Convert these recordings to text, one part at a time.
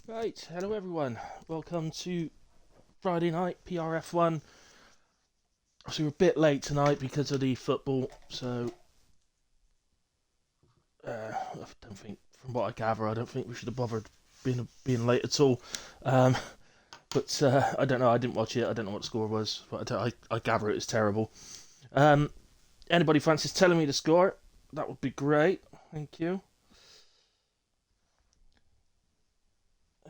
Right, hello everyone. Welcome to Friday night PRF1. So we're a bit late tonight because of the football, so I don't think, from what I gather, I don't think we should have bothered being late at all. Um, but I don't know. I didn't watch it. I don't know what the score was, but I gather it was terrible. Um, Anybody fancies telling me the score? That would be great. Thank you.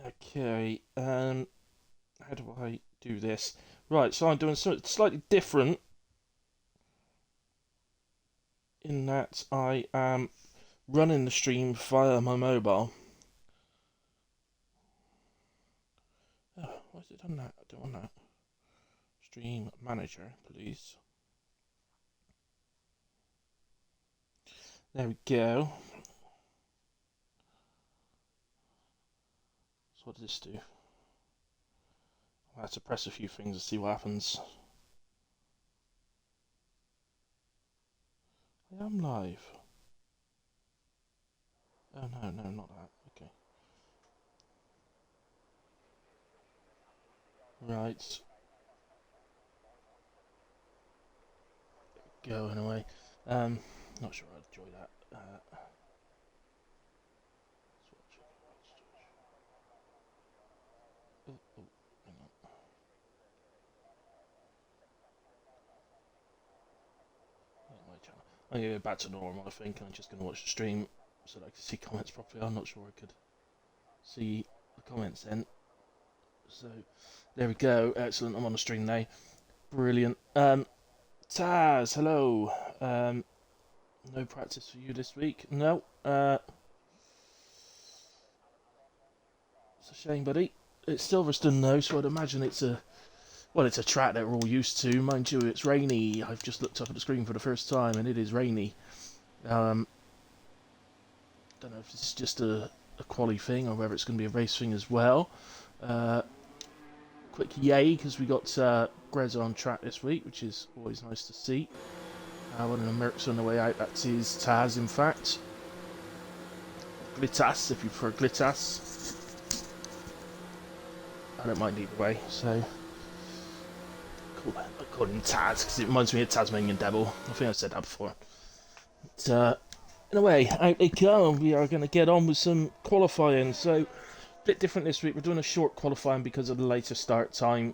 Okay. How do I do this? Right. So I'm doing something slightly different in that I am running the stream via my mobile. Oh, why is it done that? I don't want that. Stream manager, please. There we go. So what does this do? I have to press a few things to see what happens. I am live. Oh no, no, not that. Okay. Right. Go anyway. Um, Not sure I'd enjoy that. Oh, oh, hang on. My channel. I'm gonna go back to normal. I think I'm just gonna watch the stream so that I can see comments properly. I'm not sure I could see the comments then. So there we go. Excellent. I'm on the stream now. Brilliant. Taz, hello. No practice for you this week. No. It's a shame, buddy. It's Silverstone though, so I'd imagine it's a track that we're all used to. Mind you, it's rainy. I've just looked up at the screen for the first time, and it is rainy. Um, don't know if it's just a quali thing or whether it's going to be a race thing as well. Uh, Quick yay, because we got Grez on track this week, which is always nice to see. One of the Mercs on the way out. That is Taz, in fact. Glittas, if you prefer Glittas. I don't mind either way, so I call him Taz because it reminds me of Tasmanian Devil. I think I've said that before. But, in a way, out they come. We are going to get on with some qualifying. So, a bit different this week. We're doing a short qualifying because of the later start time.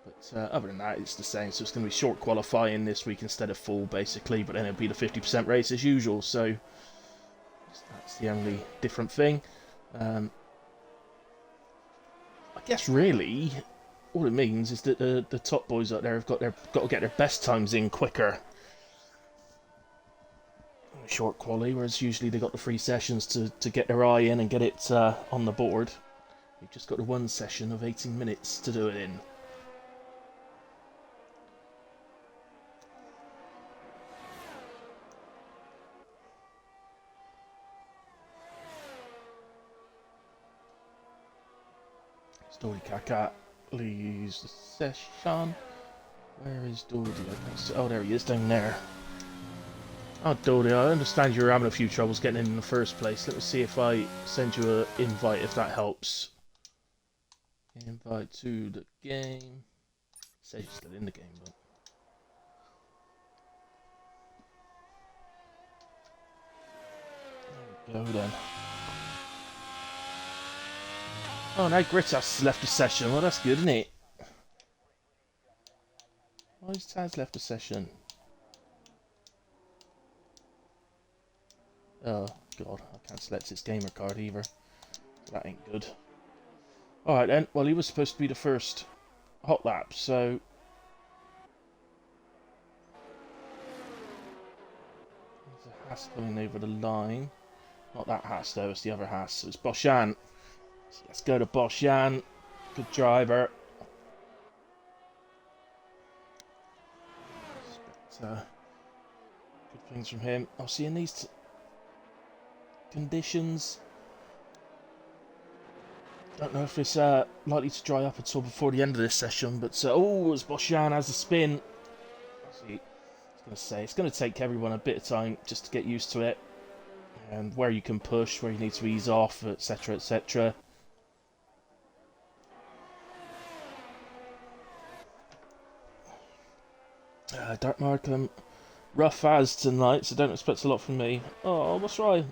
But other than that, it's the same. So it's going to be short qualifying this week instead of full, basically. But then it'll be the 50% race as usual. So that's the only different thing. I guess really, all it means is that the top boys out there have got to get their best times in quicker. Short quali, whereas usually they got the 3 sessions to get their eye in and get it on the board. You've just got the 1 session of 18 minutes to do it in. Story Kaka leaves the session. Where is Dodie? Oh, there he is, down there. Oh, Dodie, I understand you were having a few troubles getting in the first place. Let me see if I send you an invite, if that helps. Invite to the game. It says you're still in the game, but... There we go, then. Oh, now Grittas left the session. Well, that's good, isn't it? Why has Taz left the session? Oh, God. I can't select his gamer card either. That ain't good. Alright then. Well, he was supposed to be the first hot lap, so... There's a Haas coming over the line. Not that Haas, though. It's the other Haas. So it's Boshan. So let's go to Boshan. Good driver. Expect good things from him. I'll see in these conditions. Don't know if it's likely to dry up at all before the end of this session, but oh, as Boshan has a spin. See, I was going to say it's going to take everyone a bit of time just to get used to it. and where you can push, where you need to ease off, etc, etc. Dark Mark, rough as tonight, so don't expect a lot from me. Oh, what's right?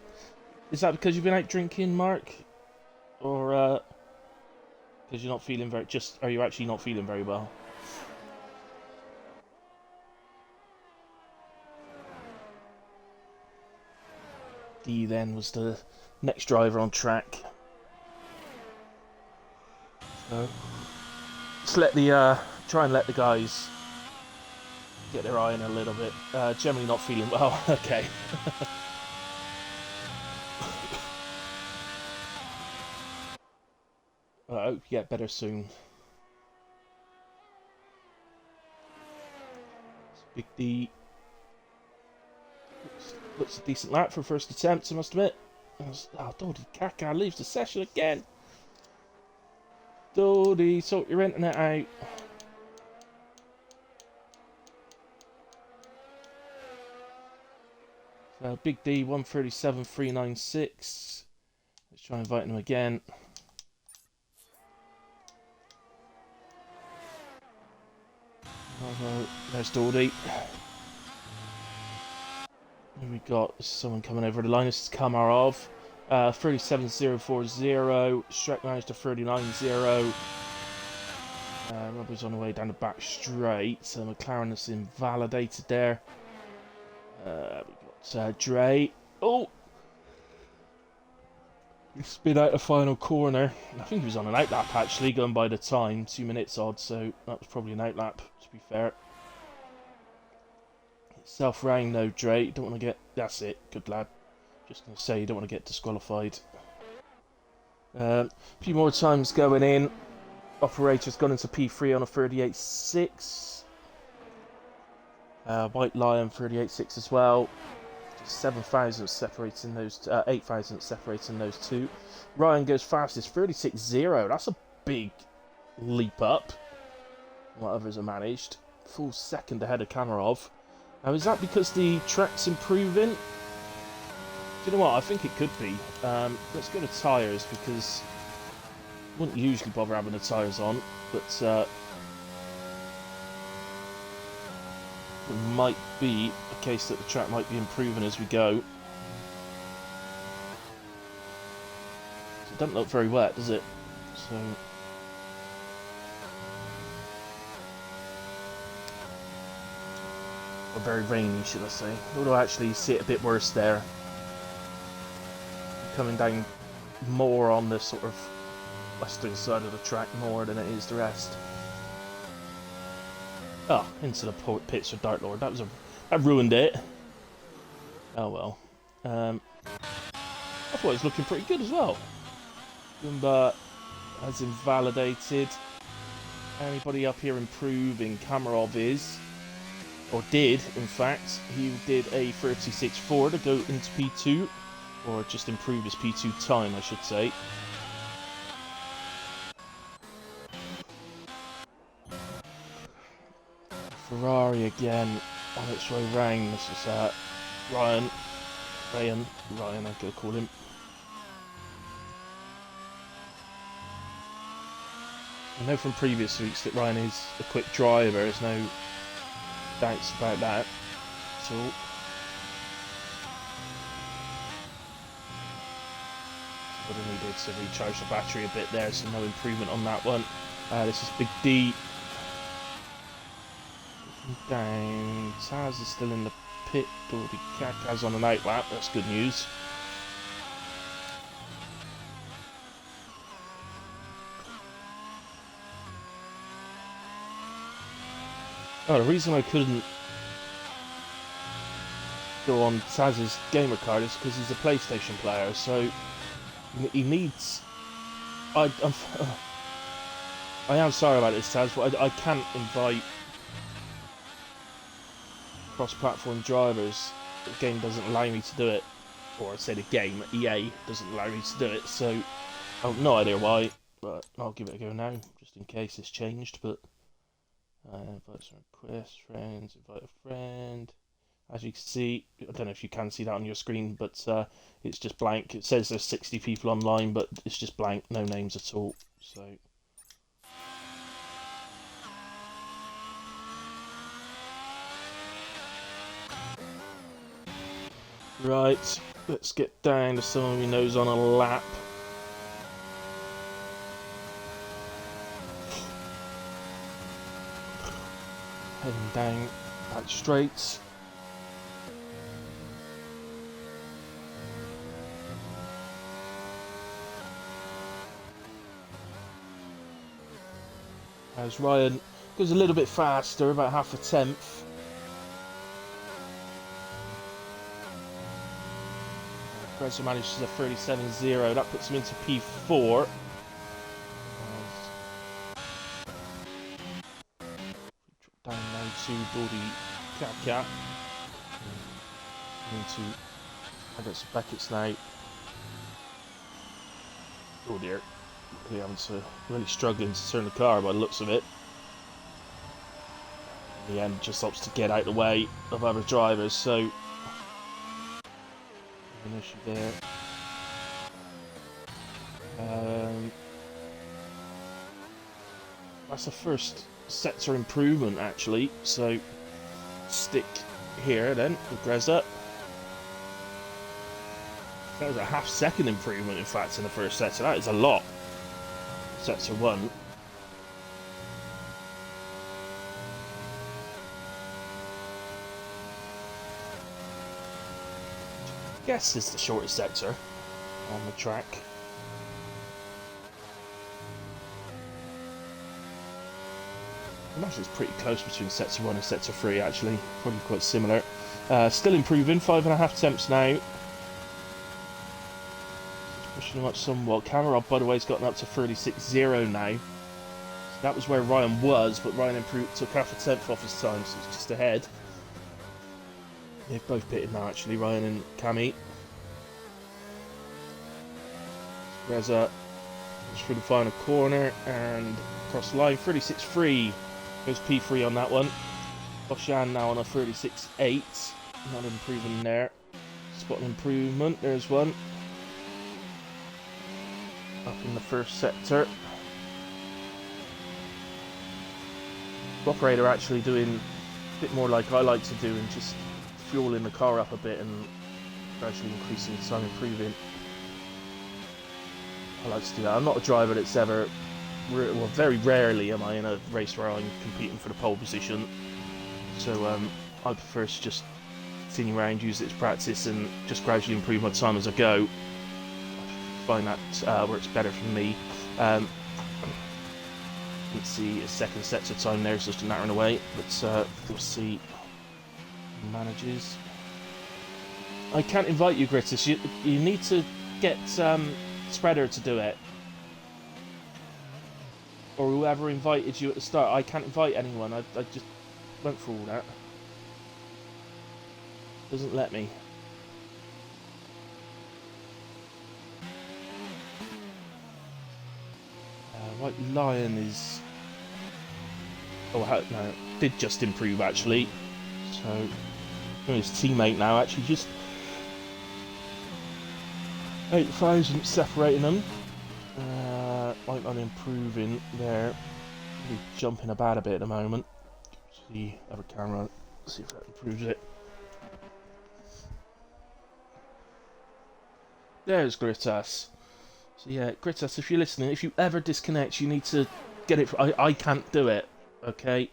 Is that because you've been out drinking, Mark? Or, because you're not feeling very... Are you actually not feeling very well? D then was the next driver on track. So, try and let the guys get their eye in a little bit. Generally not feeling well. Okay. I hope you get better soon. Big D looks a decent lap for first attempt, I must admit. Oh, Dodi Kaka leaves the session again. Dodi, sort your internet out. So Big D 137.396. Let's try inviting him again. Oh, there's Dodi. And we got someone coming over the line. This is Kamarov. 37.040. Shrek managed to 39.0. Robbie's on the way down the back straight. So McLaren is invalidated there. We got Dre. Oh! He spin out the final corner. I think he was on an outlap actually, going by the time. 2 minutes odd, so that was probably an outlap, to be fair. Self-rang though, Dre. Don't want to get... That's it. Good lad. Just going to say you don't want to get disqualified. A few more times going in. Operator's gone into P3 on a 38.6. White Lion 38.6 as well. 7,000 separating those, 8,000 separating those two. Ryan goes fastest, 36.0. That's a big leap up. What others are managed. Full second ahead of Kamarov. Now, is that because the track's improving? Do you know what? I think it could be. Let's go to tyres because I wouldn't usually bother having the tyres on, but it might be a case that the track might be improving as we go. It doesn't look very wet, does it? So, or very rainy, should I say? Although actually you see it a bit worse there. Coming down more on the sort of western side of the track more than it is the rest. Oh, into the pits for Dark Lord. That ruined it. Oh well. I thought it was looking pretty good as well. Goomba has invalidated. Anybody up here improving? Kamarov is, or did, in fact. He did a 36.4 to go into P2, or just improve his P2 time, I should say. Ferrari again on its way round. This is Ryan, I'm going to call him. I know from previous weeks that Ryan is a quick driver, there's no doubts about that. So, but I needed to recharge the battery a bit there, so no improvement on that one. This is Big D. Down. Taz is still in the pit. Dodi Kaka's on an outlap. That's good news. Oh, the reason I couldn't go on Taz's gamer card is because he's a PlayStation player, so he needs... I am sorry about this, Taz, but I can't invite cross-platform drivers. The game doesn't allow me to do it, or I say the game, EA doesn't allow me to do it, so I have no idea why, but I'll give it a go now, just in case it's changed. But invite some request, friends, invite a friend, As you can see, I don't know if you can see that on your screen, but it's just blank. It says there's 60 people online, but it's just blank, no names at all. So, right, let's get down to someone we know's on a lap. Heading down back straight. As Ryan goes a little bit faster, about half a tenth. Grezza manages a 37.0. That puts him into P4. Down now to Body Kaka. Into Against the Beckett's now. Oh dear. Really struggling to turn the car by the looks of it. In the end, just opts to get out of the way of other drivers, so an issue there. That's the first sector improvement actually, so stick here then with Grezza. That was a half-second improvement, in fact, in the first sector. That is a lot. Sector 1. I guess it's the shortest sector on the track. I imagine it's pretty close between sector 1 and sector 3 actually. Probably quite similar. Still improving, 5.5 temps now. Pushing him up somewhat. Cameron, by the way, has gotten up to 36.0 now. So that was where Ryan was, but Ryan improved, took half a tenth off his time, so it's just ahead. They've both pitted now, actually, Ryan and Cammy. Grezza goes through the final corner and across the line. 36.3 goes P3 on that one. Boshan now on a 36.8. Not improving there. Spot an improvement. There's one. Up in the first sector. Operator actually doing a bit more like I like to do and just fueling the car up a bit and gradually increasing the time, improving. I like to do that. I'm not a driver that's ever, well, very rarely am I in a race where I'm competing for the pole position. So I prefer to just continue around, use it as practice, and just gradually improve my time as I go. I find that works better for me. You can see a second sector time there, so just narrowing away. But we'll see. Manages. I can't invite you, Grittis. You need to get Spreader to do it, or whoever invited you at the start. I can't invite anyone. I just went for all that. Doesn't let me. White Lion is. Oh no, did just improve actually. So his teammate now actually just 8,000 separating them. White Lion improving there. He's jumping about a bit at the moment. See other camera. See if that improves it. There's Grittas. So yeah, Grittas, if you're listening, if you ever disconnect, you need to get it. I can't do it. Okay.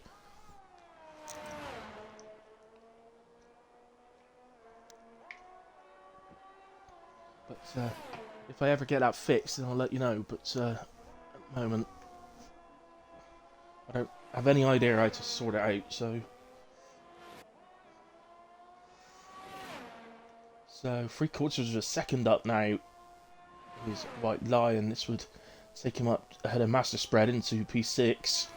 But if I ever get that fixed, then I'll let you know. But at the moment, I don't have any idea how to sort it out. So 3/4 of a second up now is White Lion. This would take him up ahead of Master Spread into P6.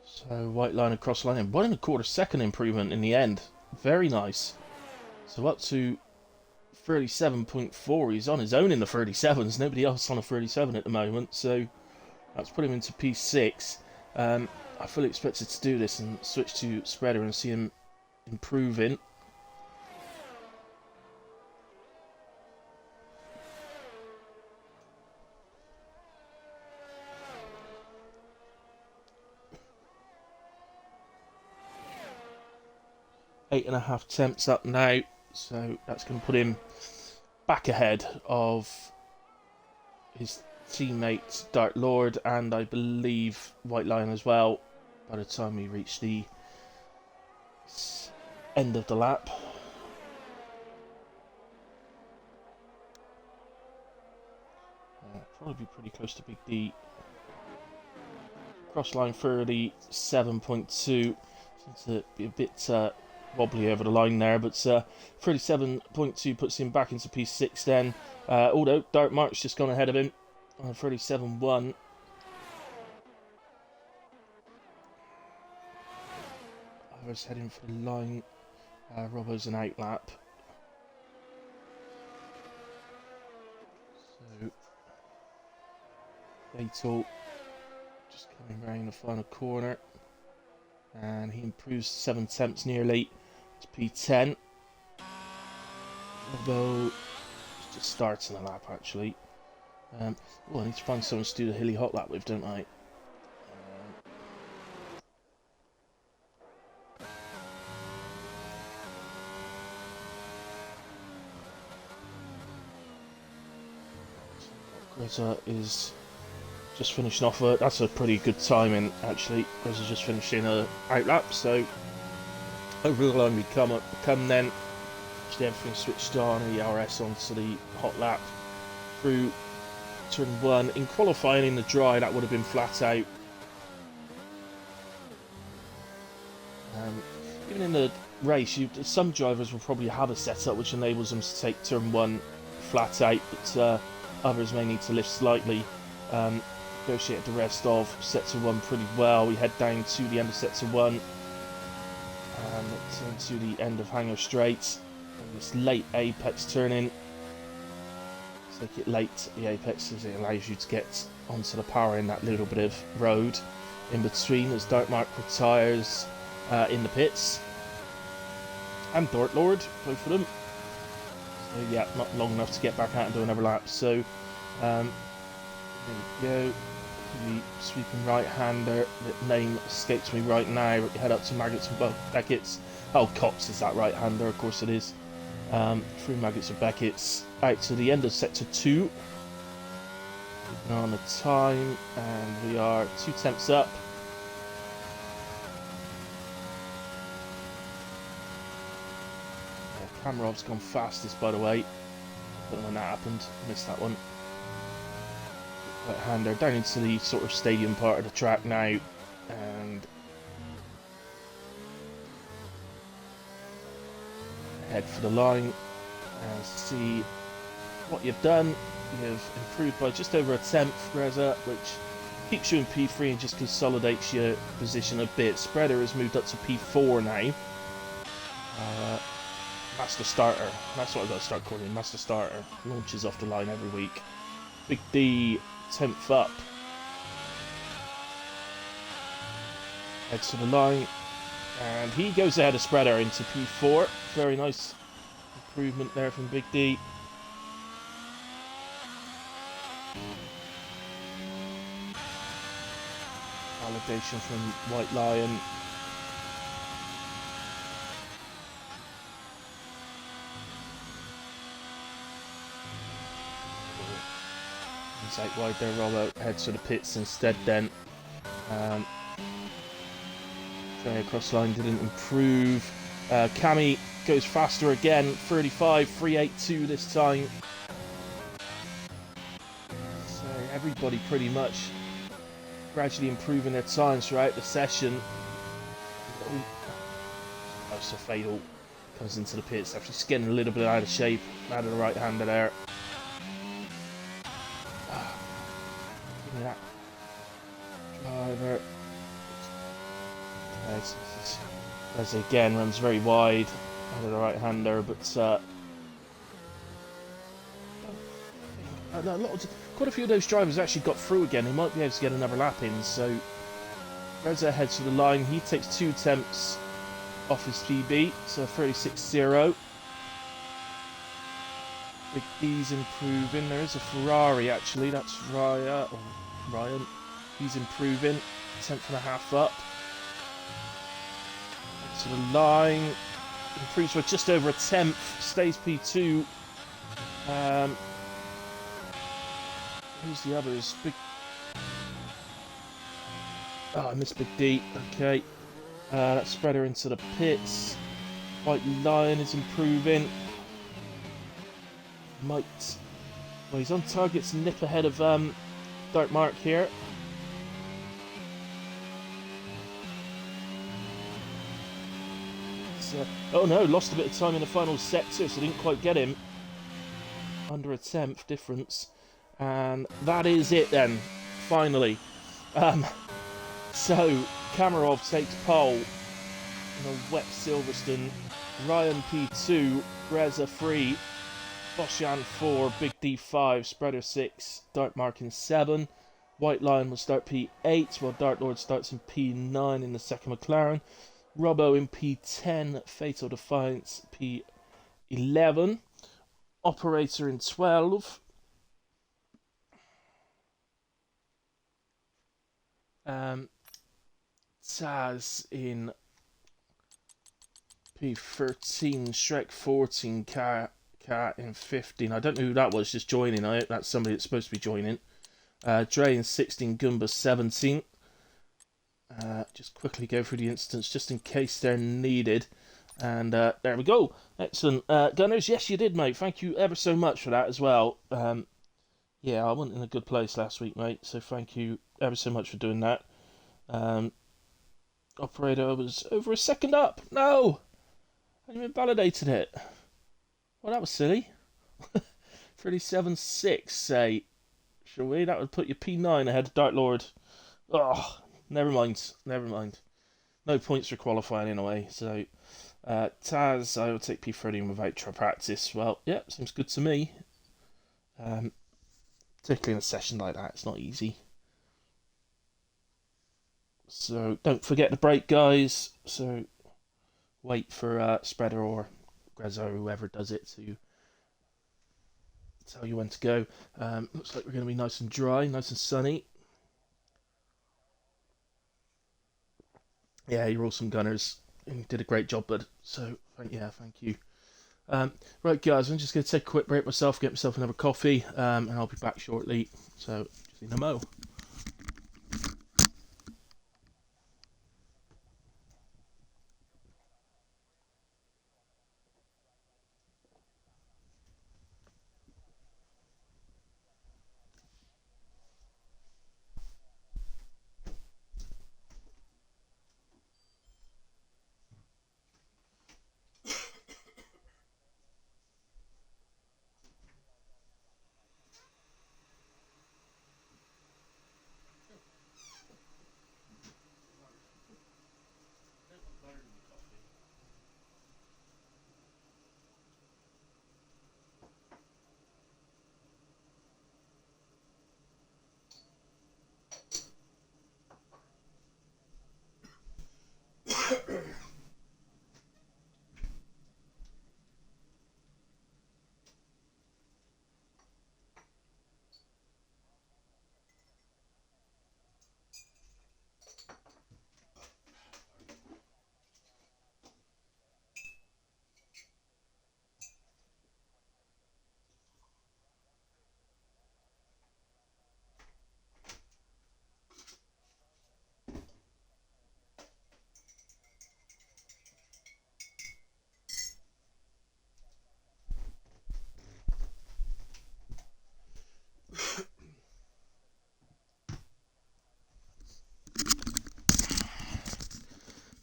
So So white line across line, and 1 1/4 second improvement in the end. Very nice. So up to 37.4. He's on his own in the 37s. Nobody else on a 37 at the moment. So that's put him into P6. I fully expected to do this and switch to spreader and see him improving. Eight and a half temps up now, so that's going to put him back ahead of his teammate Dark Lord, and I believe White Lion as well, by the time we reach the end of the lap. Probably be pretty close to Big D. Crossline 37.2. Seems to be a bit wobbly over the line there, but 37.2 puts him back into P6 then. Although Dark Mark's just gone ahead of him on 37.1. I was heading for the line. Robbo's an out lap. So Fatal just coming round the final corner, and he improves 7 temps nearly to P10. Robbo just starts in the lap actually. I need to find someone to do the hilly hot lap with, don't I? Greta is just finishing off that's a pretty good timing actually. Greta's just finishing a out lap, so over the line we come then. Actually everything switched on, ERS onto the hot lap through turn 1. In qualifying in the dry that would have been flat out. Even in the race, some drivers will probably have a setup which enables them to take turn 1 flat out, but others may need to lift slightly. Negotiate the rest of sector 1 pretty well. We head down to the end of sector 1 and to the end of Hangar Straight. And this late apex turning. Take it late at the apex as it allows you to get onto the power in that little bit of road in between as Dark Mark retires in the pits. And Dark Lord, both of them. So yeah, not long enough to get back out and do another lap. So there we go. The sweeping right-hander, the name escapes me right now. We head up to Maggots and Beckett's. Oh, Cox is that right-hander, of course it is. Through Maggots and Beckett's, out to the end of sector 2. Keeping on the time, and we are 2 temps up. Kamarow's gone fastest, by the way. I don't know when that happened. Missed that one. Right-hander down into the sort of stadium part of the track now, and head for the line and see what you've done. You've improved by just over a tenth, Reza, which keeps you in P3 and just consolidates your position a bit. Spreader has moved up to P4 now. Master Starter, that's what I've got to start calling him. Master Starter launches off the line every week. Big D 10th up. Heads to the line, and he goes ahead of Spreader into P4. Very nice improvement there from Big D. Validation from White Lion. Out wide there, Robbo heads to the pits instead then. Going across line didn't improve. Cami goes faster again, 35.382 this time. So everybody pretty much gradually improving their times throughout the session. Oh, so Fatal comes into the pits after just getting a little bit out of shape, out of the right-hander there. That driver As again runs very wide under the right hander, but quite a few of those drivers actually got through again. He might be able to get another lap in. So Reza heads for the line. He takes 2 attempts off his PB, so 36.0. Big D's improving. There is a Ferrari actually. That's Ryan. He's improving. 10.5 up. To the line. Improves by just over a tenth. Stays P2. Who's the others? I missed Big D. Okay. Let's spread her into the pits. White Lion is improving. Well, he's on target to nip ahead of Dark Mark here. Oh no, lost a bit of time in the final sector, so didn't quite get him. Under a tenth difference. And that is it then, finally. So, Kamarov takes pole in a wet Silverstone. Ryan P2, Reza 3, Boshan 4, Big D 5, Spreader 6, Dark Mark in 7. White Lion will start P8, while Dark Lord starts in P9 in the second McLaren. Robbo in P10, Fatal Defiance P11. Operator in 12. Taz in P13, Shrek 14, Cat in 15. I don't know who that was just joining. I hope that's somebody that's supposed to be joining. Dre in 16, Goomba 17. Just quickly go through the instance just in case they're needed. And there we go. Excellent. Gunners, yes you did, mate. Thank you ever so much for that as well. Yeah, I wasn't in a good place last week, mate. So thank you ever so much for doing that. Operator was over a second up. No! I even validated it. Well, that was silly. 37.6, say. Shall we? That would put you P9 ahead of Dark Lord. Oh, never mind. Never mind. No points for qualifying in a way. So, Taz, I will take P13 without practice. Well, yeah, seems good to me. Particularly in a session like that, it's not easy. So, don't forget the brake, guys. So, wait for Spreader or Grezzo, whoever does it, to tell you when to go. Looks like we're going to be nice and dry, nice and sunny. Yeah, you're awesome, Gunners. You did a great job, bud. So, yeah, thank you. Right, guys, I'm just going to take a quick break myself, get myself another coffee, and I'll be back shortly. So, just in a mo.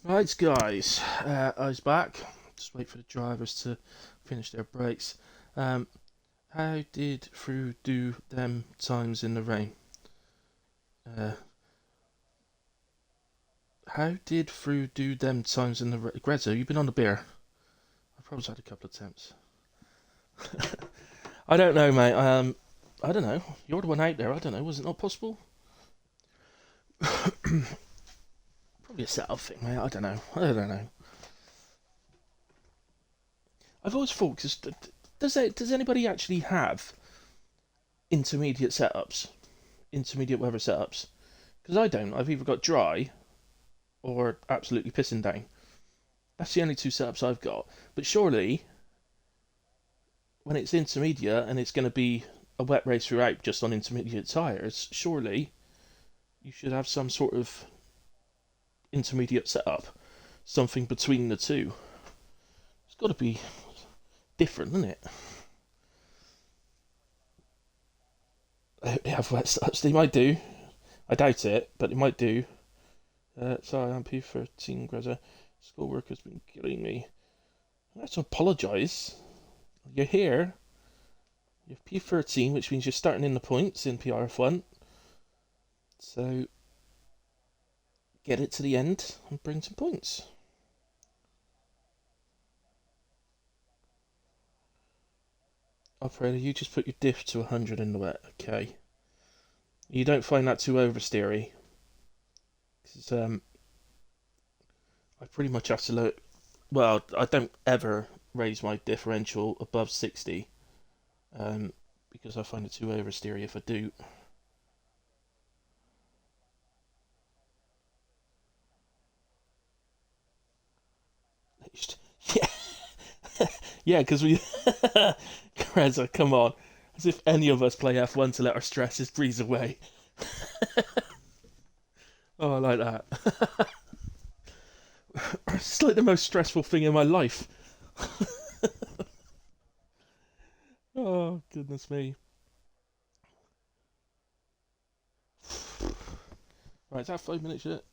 Right, guys, I was back. Just wait for the drivers to finish their breaks. How did Fru do them times in the rain? How did Fru do them times in the Grezzo? You've been on the beer. I've probably had a couple of attempts. I don't know, mate. I don't know. You're the one out there. I don't know. Was it not possible? Probably a setup thing, mate. I don't know. I don't know. I've always thought, cause does anybody actually have intermediate setups? Intermediate weather setups? Because I don't. I've either got dry or absolutely pissing down. That's the only two setups I've got. But surely, when it's intermediate and it's going to be a wet race throughout just on intermediate tyres, surely you should have some sort of intermediate setup. Something between the two. It's got to be different, isn't it? They have wet setups. They might do. I doubt it, but they might do. Sorry, I'm P13 Greta. Schoolwork has been killing me. I have to apologise. You're here. You're P13, which means you're starting in the points in PRF1. So, get it to the end and bring some points. Operator, you just put your diff to 100 in the wet. Okay. You don't find that too oversteery. Because, I pretty much have to look. Well, I don't ever raise my differential above 60, because I find it too oversteery if I do. Yeah, yeah, because we, Kreza, come on, as if any of us play F1 to let our stresses breeze away. Oh, I like that. It's like the most stressful thing in my life. Oh, goodness me. Right, is that 5 minutes yet?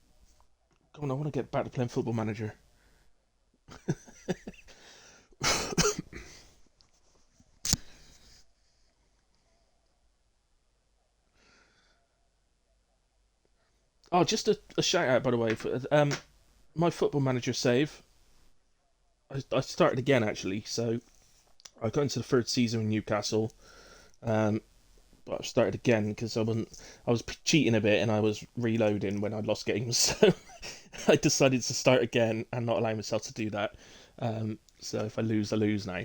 Come on, I want to get back to playing Football Manager. Oh, just a shout out, by the way, for my Football Manager save. I started again, actually, so I got into the third season in Newcastle. Um, but I started again because I was cheating a bit and I was reloading when I lost games, so I decided to start again and not allow myself to do that. So if I lose, I lose now.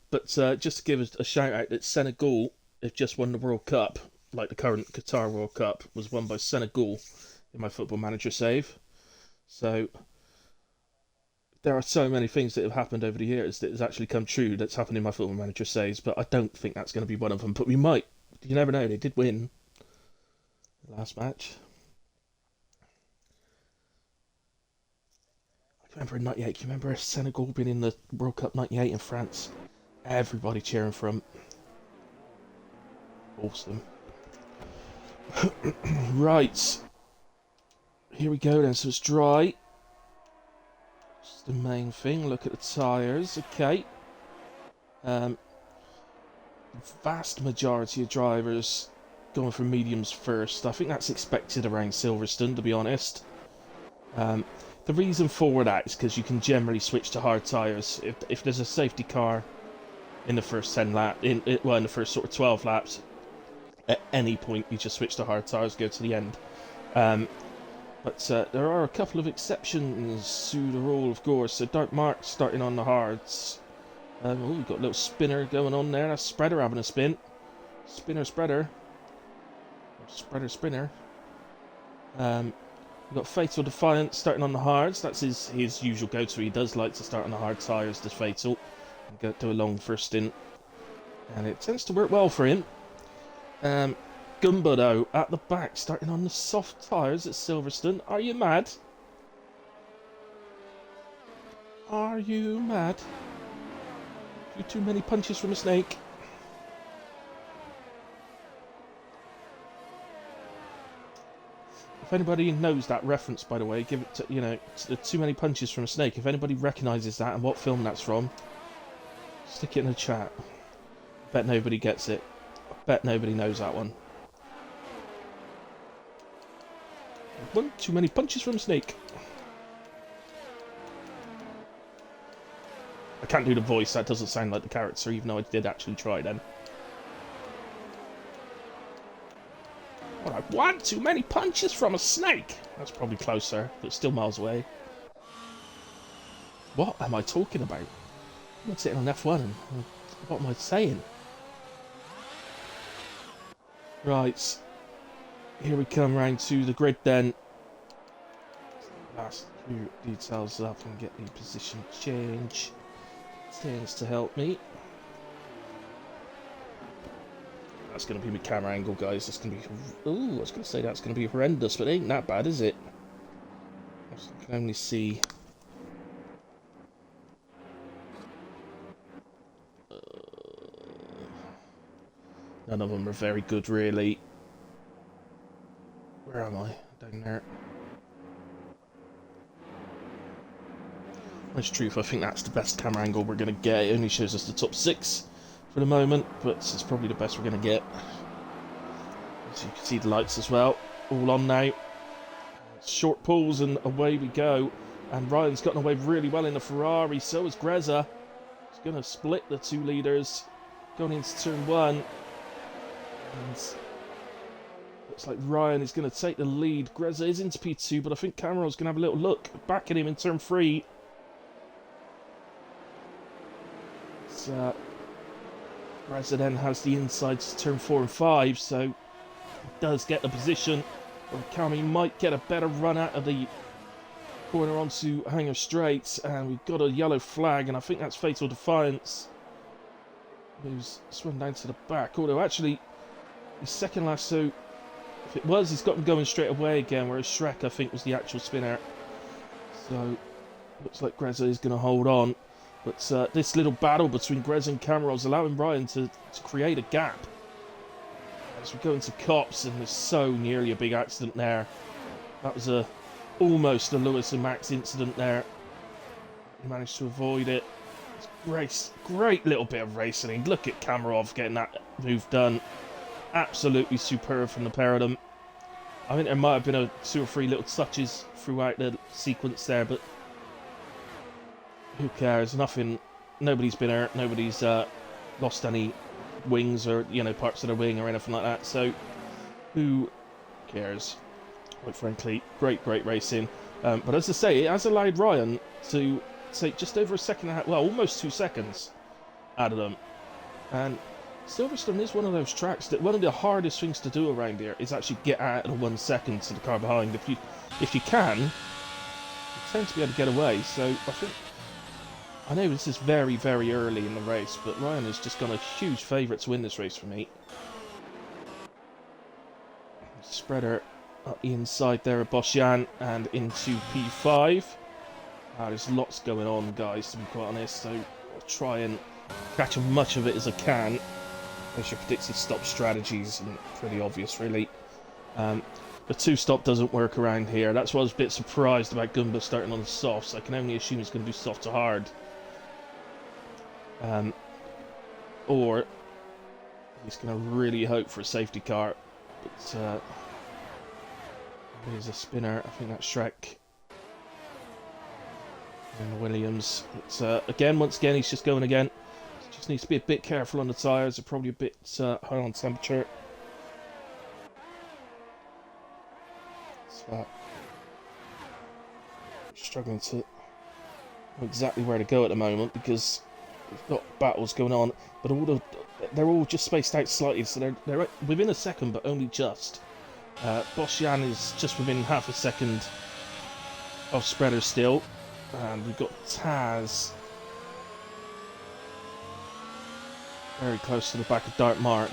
But just to give a shout out that Senegal have just won the World Cup, like the current Qatar World Cup was won by Senegal in my Football Manager save. So there are so many things that have happened over the years that has actually come true that's happened in my Football Manager saves, but I don't think that's going to be one of them. But we might. You never know. They did win the last match. I remember in '98. You remember Senegal being in the World Cup '98 in France? Everybody cheering for them. Awesome. Right. Here we go then. So it's dry. It's the main thing. Look at the tyres. Okay. Vast majority of drivers going for mediums first. I think that's expected around Silverstone, to be honest. The reason for that is because you can generally switch to hard tyres. If there's a safety car in the first 10 laps, in the first sort of 12 laps, at any point you just switch to hard tyres, go to the end. But there are a couple of exceptions to the rule, of course. So Dark Mark starting on the hards. We've got a little spinner going on there. That's Spreader having a spin. Spinner, Spreader. Spreader, Spinner. We've got Fatal Defiant starting on the hards. That's his usual go-to. He does like to start on the hard tyres, the Fatal. And go do a long first stint. And it tends to work well for him. Gumbo, though, at the back, starting on the soft tyres at Silverstone. Are you mad? Are you mad? Too many punches from a snake. If anybody knows that reference, by the way, give it to, too many punches from a snake. If anybody recognises that and what film that's from, stick it in the chat. Bet nobody gets it. Bet nobody knows that one. One too many punches from Snake. I can't do the voice, that doesn't sound like the character, even though I did actually try then. Alright, one too many punches from a snake! That's probably closer, but still miles away. What am I talking about? I'm not sitting on F1 and what am I saying? Right. Here we come round to the grid then. Last few details up and get the position change. Tends to help me. That's going to be my camera angle, guys. That's going to be... Ooh, I was going to say that's going to be horrendous, but it ain't that bad, is it? I can only see... None of them are very good, really. Where am I? Down there. Honest truth, I think that's the best camera angle we're going to get. It only shows us the top 6 for the moment, but it's probably the best we're going to get. So you can see the lights as well. All on now. Short pulls and away we go. And Ryan's gotten away really well in the Ferrari. So is Greza. He's going to split the 2 leaders. Going into turn 1. And looks like Ryan is going to take the lead. Greza is into P2, but I think Cameron's going to have a little look back at him in turn 3. Greza then has the inside to turn 4 and 5, so he does get the position. But Kami might get a better run out of the corner onto Hangar Straight, and we've got a yellow flag, and I think that's Fatal Defiance, who's swung down to the back. Although actually, he's second last, so if it was, he's got him going straight away again, whereas Shrek, I think, was the actual spinner. So, looks like Greza is going to hold on. But this little battle between Grez and Cameron is allowing Ryan to create a gap. As we go into Cops, and there's so nearly a big accident there. That was almost a Lewis and Max incident there. He managed to avoid it. Great little bit of racing. Look at Kamarov getting that move done. Absolutely superb from the pair of them. I think there might have been 2 or 3 little touches throughout the sequence there, but who cares? Nobody's been hurt. Nobody's lost any wings or, parts of their wing or anything like that. So, who cares? Quite frankly, great racing. But as I say, it has allowed Ryan to take just over a second and a half, well, almost 2 seconds out of them. And Silverstone is one of those tracks that one of the hardest things to do around here is actually get out of the 1 second to the car behind. If you can, you tend to be able to get away. So I think, I know this is very early in the race, but Ryan has just gone a huge favourite to win this race for me. Spreader up the inside there of Bosjan and into P5. There's lots going on, guys, to be quite honest, so I'll try and catch as much of it as I can. As your predicted stop strategies, and pretty obvious, really. The 2-stop doesn't work around here. That's why I was a bit surprised about Gumba starting on the softs. I can only assume he's going to do soft to hard. Or he's going to really hope for a safety car. But here's a spinner. I think that's Shrek. And Williams. But, once again, he's just going again. Just needs to be a bit careful on the tyres. They're probably a bit high on temperature. So, struggling to know exactly where to go at the moment because we've got battles going on, but they're all just spaced out slightly, so they're within a second, but only just. Bosjan is just within half a second of Spreader still, and we've got Taz very close to the back of Dark Mark.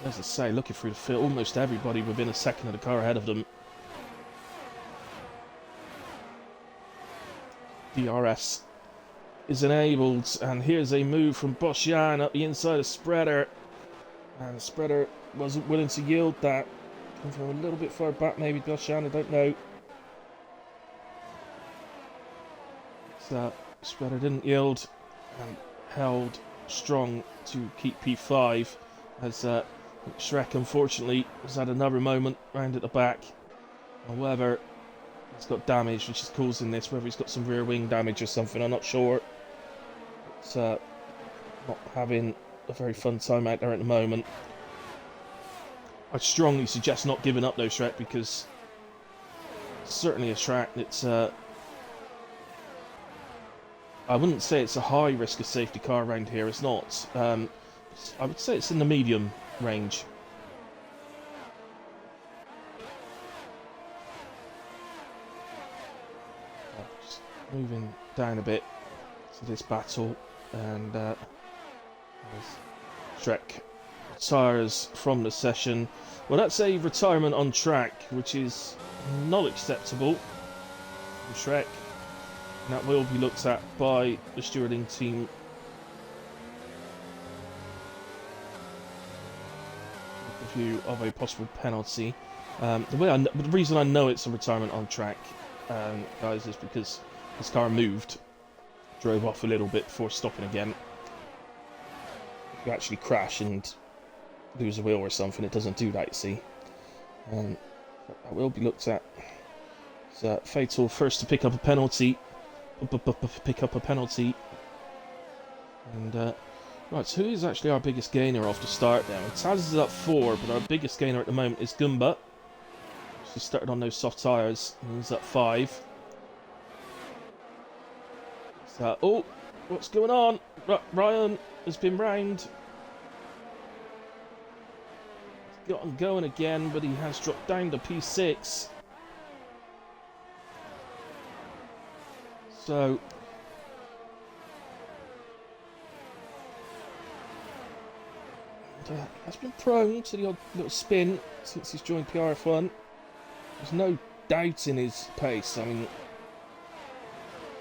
As I say, looking through the field, almost everybody within a second of the car ahead of them. DRS is enabled, and here's a move from Bosjan up the inside of Spreader. And Spreader wasn't willing to yield that. Come from a little bit far back, maybe Bosjan, I don't know. So Spreader didn't yield and held strong to keep P5 as Shrek, unfortunately, has had another moment round at the back. However, he's got damage, which is causing this. Whether he's got some rear wing damage or something, I'm not sure. It's not having a very fun time out there at the moment. I strongly suggest not giving up though, Shrek, because it's certainly a track that's I wouldn't say it's a high risk of safety car around here. It's not. I would say it's in the medium range. Just moving down a bit to this battle, and Shrek retires from the session. Well, that's a retirement on track, which is not acceptable for Shrek. And that will be looked at by the stewarding team. With a view of a possible penalty. The reason I know it's a retirement on track, guys, is because his car moved, drove off a little bit before stopping again. If you actually crash and lose a wheel or something, it doesn't do that, you see. That will be looked at. So Fatal first to pick up a penalty. And right, so who is actually our biggest gainer off the start now? Taz is up 4, but our biggest gainer at the moment is Goomba. She started on those soft tyres, and he's up 5. So, oh, what's going on? Ryan has been round. He's gotten going again, but he has dropped down to P6. So, has been prone to the odd little spin since he's joined PRF1. There's no doubt in his pace. I mean,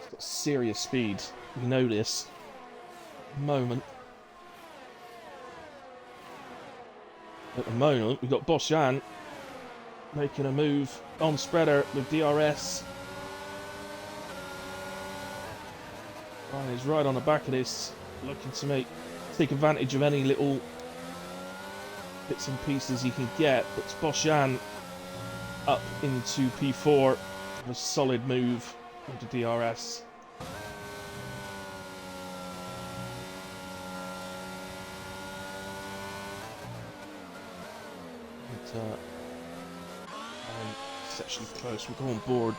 he's got serious speed. We know this. At the moment, we've got Boshan making a move on spreader with DRS. Ryan is right on the back of this, looking to take advantage of any little bits and pieces he can get. Puts Boshan up into P4 with a solid move into DRS. It's actually close. We'll go on board.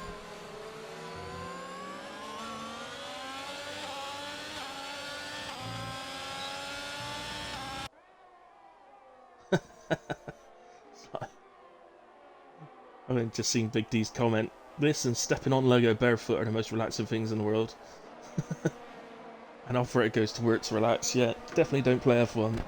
I mean, just seen Big D's comment. This and stepping on Lego barefoot are the most relaxing things in the world. And operator goes to work to relax. Yeah, definitely don't play F1.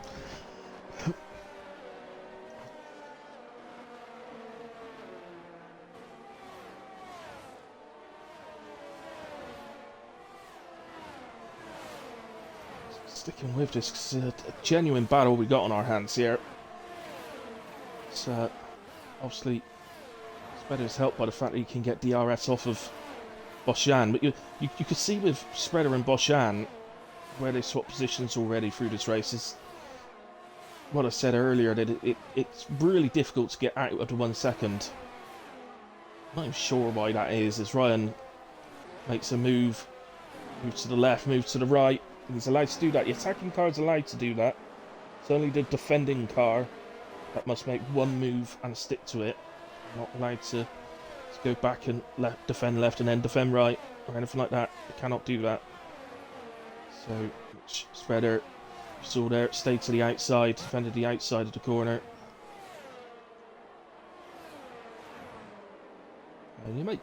Sticking with this, because it's a genuine battle we got on our hands here. It's obviously Spreader's helped by the fact that he can get DRS off of Boshan, but you could see with Spreader and Boshan where they swap positions already through this race is what I said earlier, that it's really difficult to get out of the 1 second. I'm not even sure why that is, as Ryan makes a move to the left, move to the right. He's allowed to do that. The attacking car is allowed to do that. It's only the defending car that must make one move and stick to it. Not allowed to go back and defend left and then defend right or anything like that. They cannot do that. So, Spreader, you saw there, stayed to the outside, defended the outside of the corner. And you might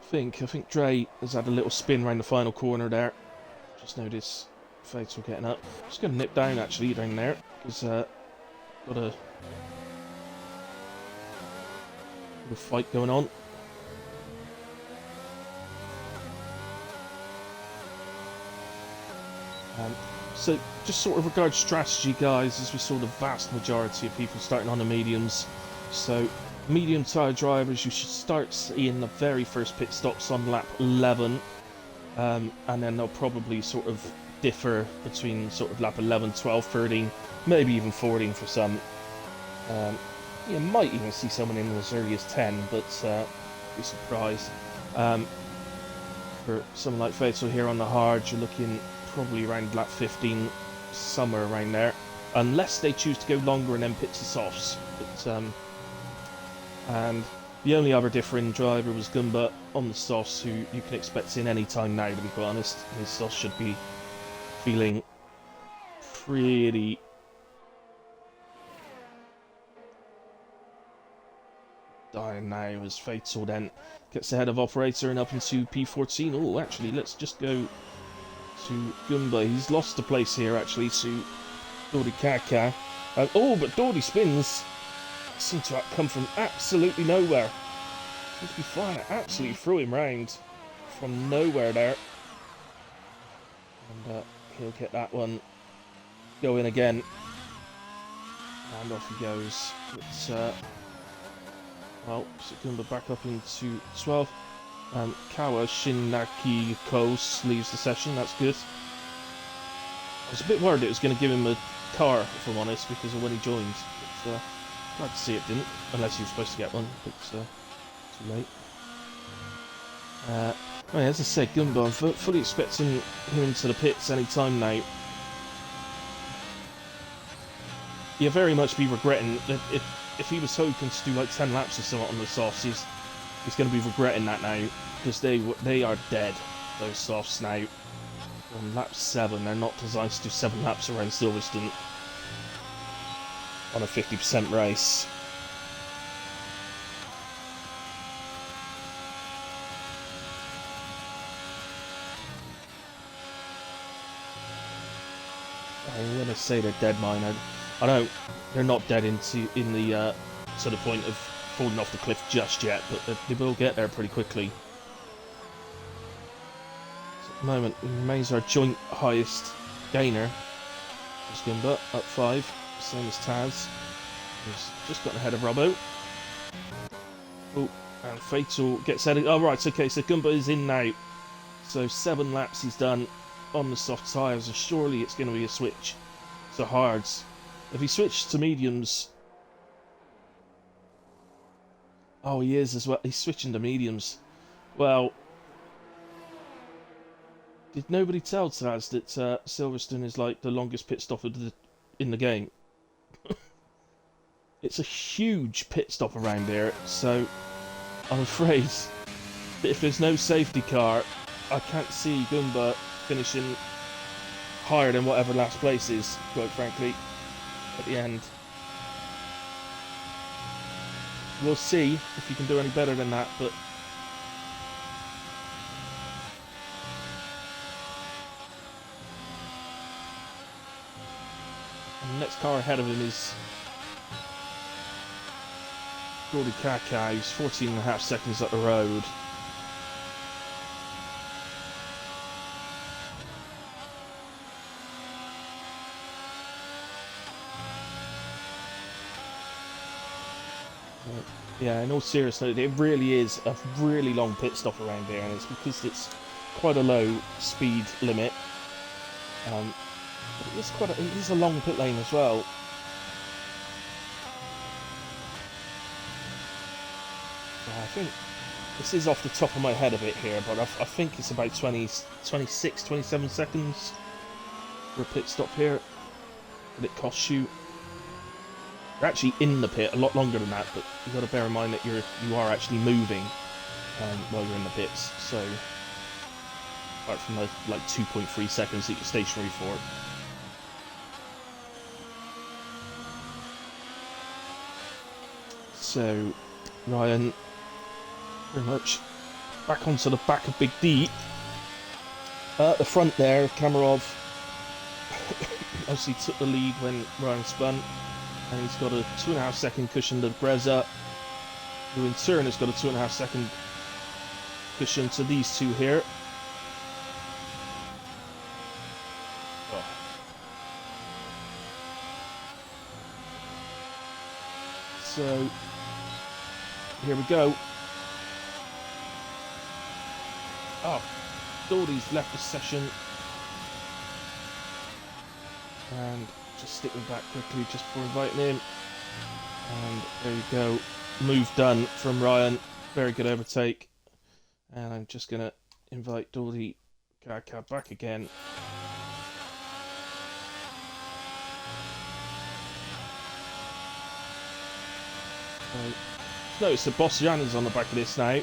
think, I think Dre has had a little spin around the final corner there. Just notice Fatal getting up. Just going to nip down actually down there, because got a little fight going on. So just sort of regard strategy, guys, as we saw the vast majority of people starting on the mediums. So medium tyre drivers, you should start seeing the very first pit stops on lap 11, and then they'll probably sort of differ between sort of lap 11, 12, 13, maybe even 14 for some. You might even see someone in as early as 10, but be surprised. Um, for someone like Fatal here on the hard, you're looking probably around lap 15, somewhere around there. Unless they choose to go longer and then pitch the softs. But, and the only other differing driver was Gumba on the softs, who you can expect in any time now, to be quite honest. His softs should be feeling pretty dying now as Fatal then gets ahead of Operator and up into P14. Oh, actually, let's just go to Gumba. He's lost a place here, actually, to Dodi Kaka. Oh, but Dodi spins seem to come from absolutely nowhere. Seems to be flying it absolutely threw him round from nowhere there. And he'll get that one going again. And off he goes. It's, well, Gumba back up into 12. Kawa Shinaki Kos leaves the session, that's good. I was a bit worried it was going to give him a car, if I'm honest, because of when he joined. But glad to see it didn't, unless you were supposed to get one, but too late. Well, as I said, Gumba, I'm fully expecting him to the pits any time now. You'll very much be regretting that if he was hoping to do like 10 laps or something on the softs, he's going to be regretting that now, because they are dead, those softs now. On lap 7, they're not designed to do 7 laps around Silverstone on a 50% race. I'm going to say they're dead, mine. I know they're not dead in the to the point of falling off the cliff just yet, but they will get there pretty quickly. So at the moment, he remains our joint highest gainer. Gumba up 5, same as Taz. He's just gotten ahead of Robbo. Oh, and Fatal gets ahead. Oh, right, okay, so Gumba is in now. So 7 laps he's done on the soft tyres, and surely it's going to be a switch to hards. If he switched to mediums... Oh, he is as well. He's switching to mediums. Well, did nobody tell Taz that Silverstone is like the longest pit stop in the game? It's a huge pit stop around here, so I'm afraid that if there's no safety car, I can't see Gumba finishing higher than whatever last place is, quite frankly, at the end. We'll see if he can do any better than that, but and the next car ahead of him is Gordy Kaka, who's 14.5 seconds up the road. Yeah, in all seriousness, it really is a really long pit stop around here, and it's because it's quite a low speed limit. But it is a long pit lane as well. I think this is off the top of my head a bit here, but I think it's about 26, 27 seconds for a pit stop here that it costs you. You're actually in the pit a lot longer than that, but you've got to bear in mind that you are actually moving while you're in the pits. So, apart from the like 2.3 seconds that you're stationary for. So, Ryan, very much back onto the back of Big D. At the front there, Kamarov obviously took the lead when Ryan spun. And he's got a 2.5 second cushion to Breza, who in turn has got a 2.5 second cushion to these two here. Oh. So here we go. Oh, Dory's left the session. And just stick them back quickly just before inviting him. And there you go. Move done from Ryan. Very good overtake. And I'm just going to invite Dodi Kaka back again. Notice that Bossian is on the back of this now.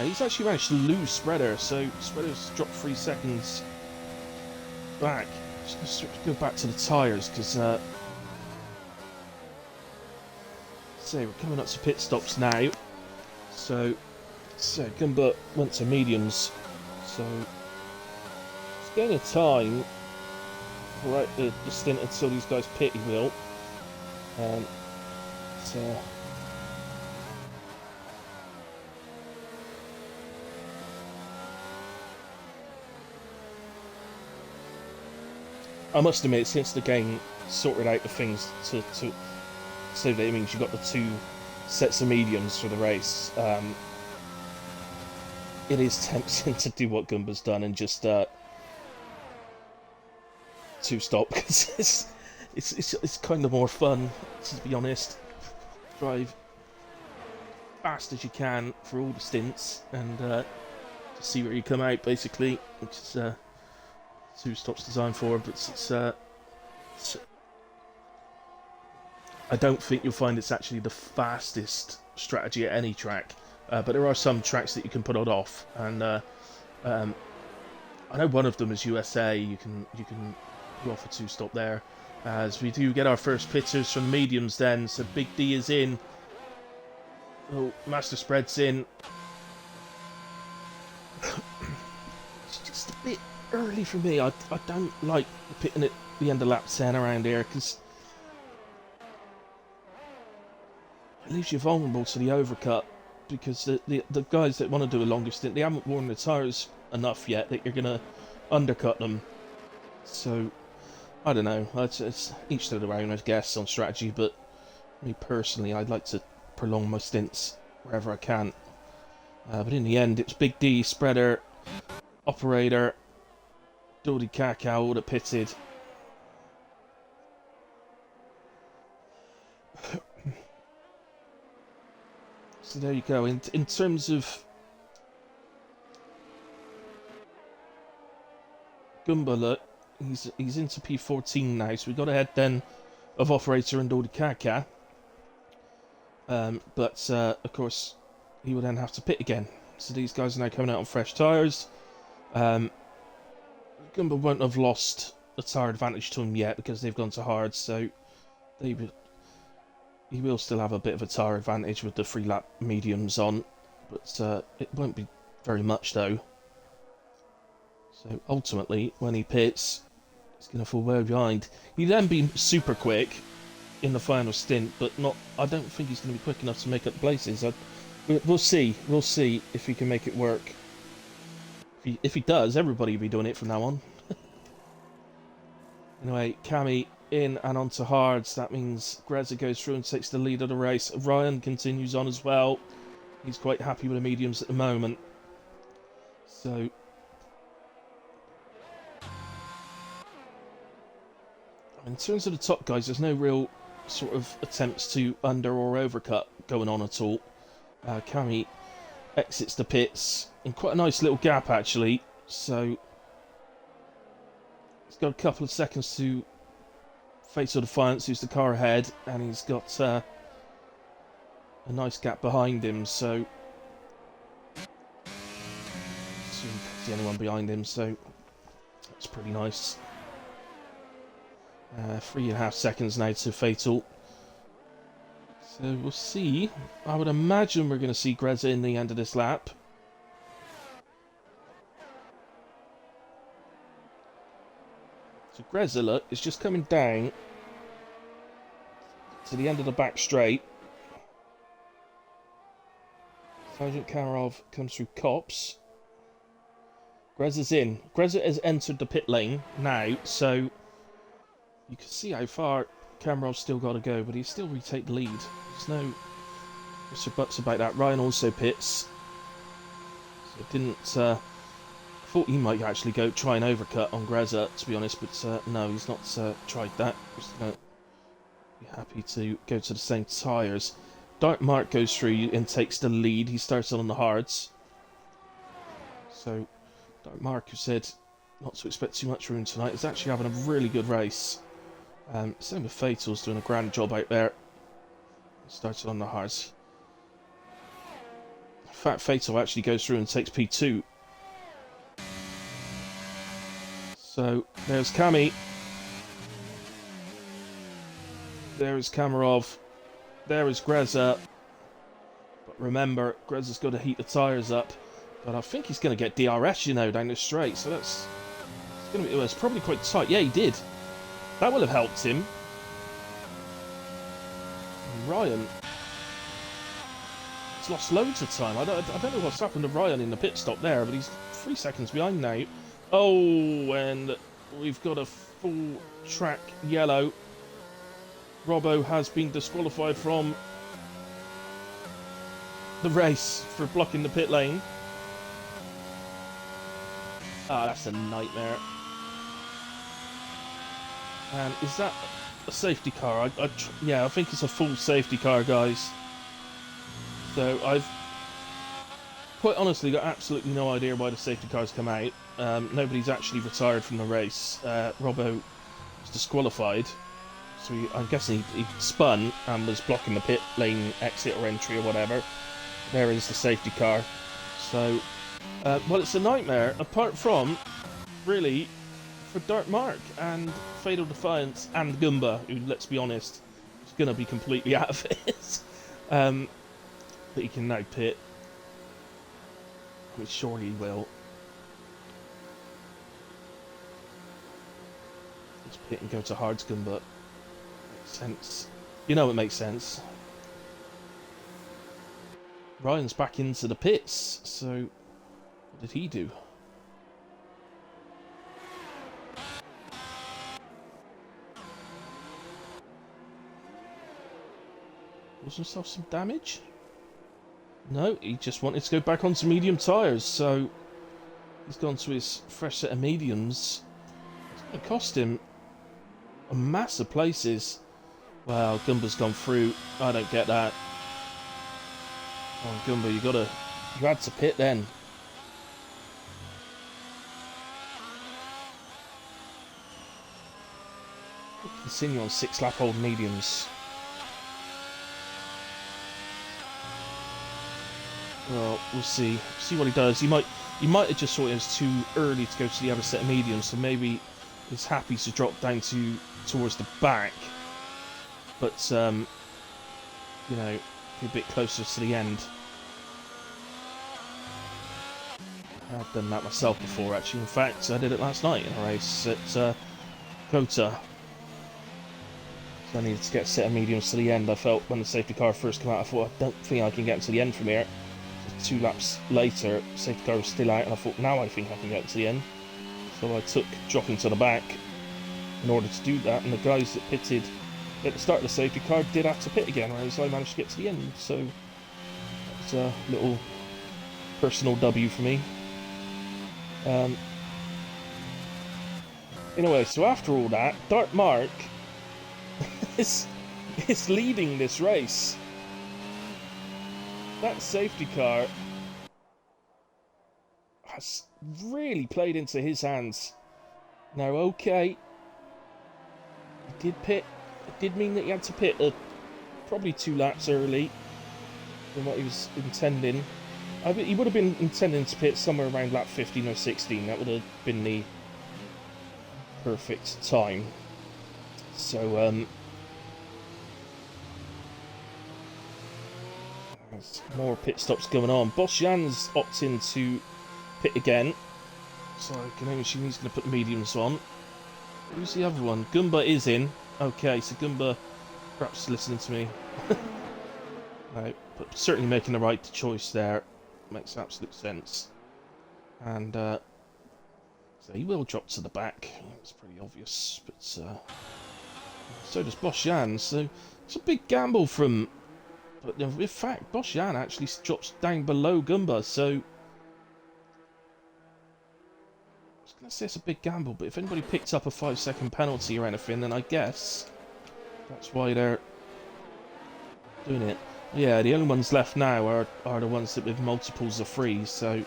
He's actually managed to lose Spreader, so Spreader's dropped 3 seconds back. Just going to go back to the tyres, because we're coming up to pit stops now. So Gumba went to mediums, so it's gaining time right the stint until these guys pit, he will. So I must admit, since the game sorted out the things to so that it means you've got the 2 sets of mediums for the race, it is tempting to do what Gumba's done and just 2-stop, because it's kind of more fun, to be honest. Drive fast as you can for all the stints and just see where you come out, basically, which is 2-stops designed for, but it's I don't think you'll find it's actually the fastest strategy at any track, but there are some tracks that you can put it off, and I know one of them is USA. You can put off a 2-stop there. As we do get our first pitters from the mediums, then so Big D is in. Oh, Master Spread's in. It's just a bit early for me. I don't like pitting at the end of lap 10 around here, because it leaves you vulnerable to the overcut, because the guys that want to do a longer stint, they haven't worn the tyres enough yet that you're going to undercut them. So, I don't know. It's each to their own, I guess, on strategy, but me personally, I'd like to prolong my stints wherever I can. But in the end, it's Big D, Spreader, Operator, Dodi Kakao all that pitted. So there you go. In terms of Gumba, look, he's into P14 now, so we got ahead then of Operator and Dodi Kaka. But of course, he will then have to pit again. So these guys are now coming out on fresh tyres. Gumba won't have lost a tyre advantage to him yet because they've gone to hard, so he will still have a bit of a tyre advantage with the 3-lap mediums on, but it won't be very much though. So ultimately, when he pits, he's going to fall way behind. He'll then be super quick in the final stint, but I don't think he's going to be quick enough to make up places. We'll see. We'll see if he can make it work. If he does, everybody will be doing it from now on. Anyway, Cammy in and onto hards. That means Greza goes through and takes the lead of the race. Ryan continues on as well. He's quite happy with the mediums at the moment. So in terms of the top guys, there's no real sort of attempts to under or overcut going on at all. Cammy exits the pits in quite a nice little gap actually, so he's got a couple of seconds to Fatal Defiance, who's the car ahead, and he's got a nice gap behind him, so see anyone behind him, so that's pretty nice. 3.5 seconds now to Fatal. So we'll see. I would imagine we're going to see Greza in the end of this lap. So Greza, look, is just coming down to the end of the back straight. Sergeant Kamarov comes through Cops. Greza's in. Greza has entered the pit lane now, so you can see how far Kamarov's still got to go, but he's still retake the lead. There's no ifs or buts about that. Ryan also pits. So it didn't... I thought he might actually go try and overcut on Greza, to be honest, but no, he's not tried that. be happy to go to the same tyres. Dark Mark goes through and takes the lead. He starts on the hards. So Dark Mark, who said not to expect too much from him tonight, is actually having a really good race. Same with Fatal's doing a grand job out there. He started on the hards. In fact, Fatal actually goes through and takes P2. So there's Kami. There is Kamarov. There is Greza. But remember, Greza's got to heat the tyres up. But I think he's going to get DRS, you know, down the straight. So that's going to be, well, it's probably quite tight. Yeah, he did. That will have helped him. And Ryan. He's lost loads of time. I don't know what's happened to Ryan in the pit stop there, but he's 3 seconds behind now. Oh, and we've got a full track yellow. Robbo has been disqualified from the race for blocking the pit lane. Ah, that's a nightmare. And is that a safety car? Yeah, I think it's a full safety car, guys. So I've quite honestly got absolutely no idea why the safety cars come out. Nobody's actually retired from the race. Robbo was disqualified. So I'm guessing he spun and was blocking the pit lane exit or entry or whatever. There is the safety car. So, well, it's a nightmare, apart from, really, for Dark Mark and Fatal Defiance and Goomba, who, let's be honest, is going to be completely out of it. But he can now pit. Which surely he will. Let's pit and go to Hards Goomba. Sense. You know it makes sense. Ryan's back into the pits, so what did he do? Was himself some damage? No, he just wanted to go back onto medium tyres, so he's gone to his fresh set of mediums. It's going to cost him a mass of places. Wow, Goomba's gone through. I don't get that. Oh, Goomba, you had to pit then. Continue on 6-lap-old mediums. Well, we'll see. See what he does. He might have just thought it was too early to go to the other set of mediums, so maybe he's happy to drop down towards the back. But, you know, be a bit closer to the end. I've done that myself before, actually. In fact, I did it last night in a race at Kota. So I needed to get a set of mediums to the end. I felt when the safety car first came out, I thought, I don't think I can get to the end from here. So 2 laps later, the safety car was still out, and I thought, now I think I can get to the end. So I took dropping to the back in order to do that, and the guys that pitted at the start of the safety car did have to pit again, whereas I managed to get to the end, so it's a little personal W for me. Anyway, so after all that, Dark Mark is leading this race. That safety car has really played into his hands. Now, okay, he did pit. It did mean that he had to pit probably 2 laps early than what he was intending. He would have been intending to pit somewhere around lap 15 or 16. That would have been the perfect time. So, there's more pit stops going on. Boss Jan's opting to pit again. So I can only assume he's going to put the mediums on. Who's the other one? Goomba is in. Okay, so Goomba perhaps listening to me. No, but certainly making the right choice there. Makes absolute sense. And so he will drop to the back. It's pretty obvious, but so does Boss Jan. So it's a big gamble from. But in fact, Boss Jan actually drops down below Goomba. So I was going to say it's a big gamble, but if anybody picked up a 5-second penalty or anything, then I guess That's why they're doing it. Yeah, the only ones left now are the ones that with multiples of 3, so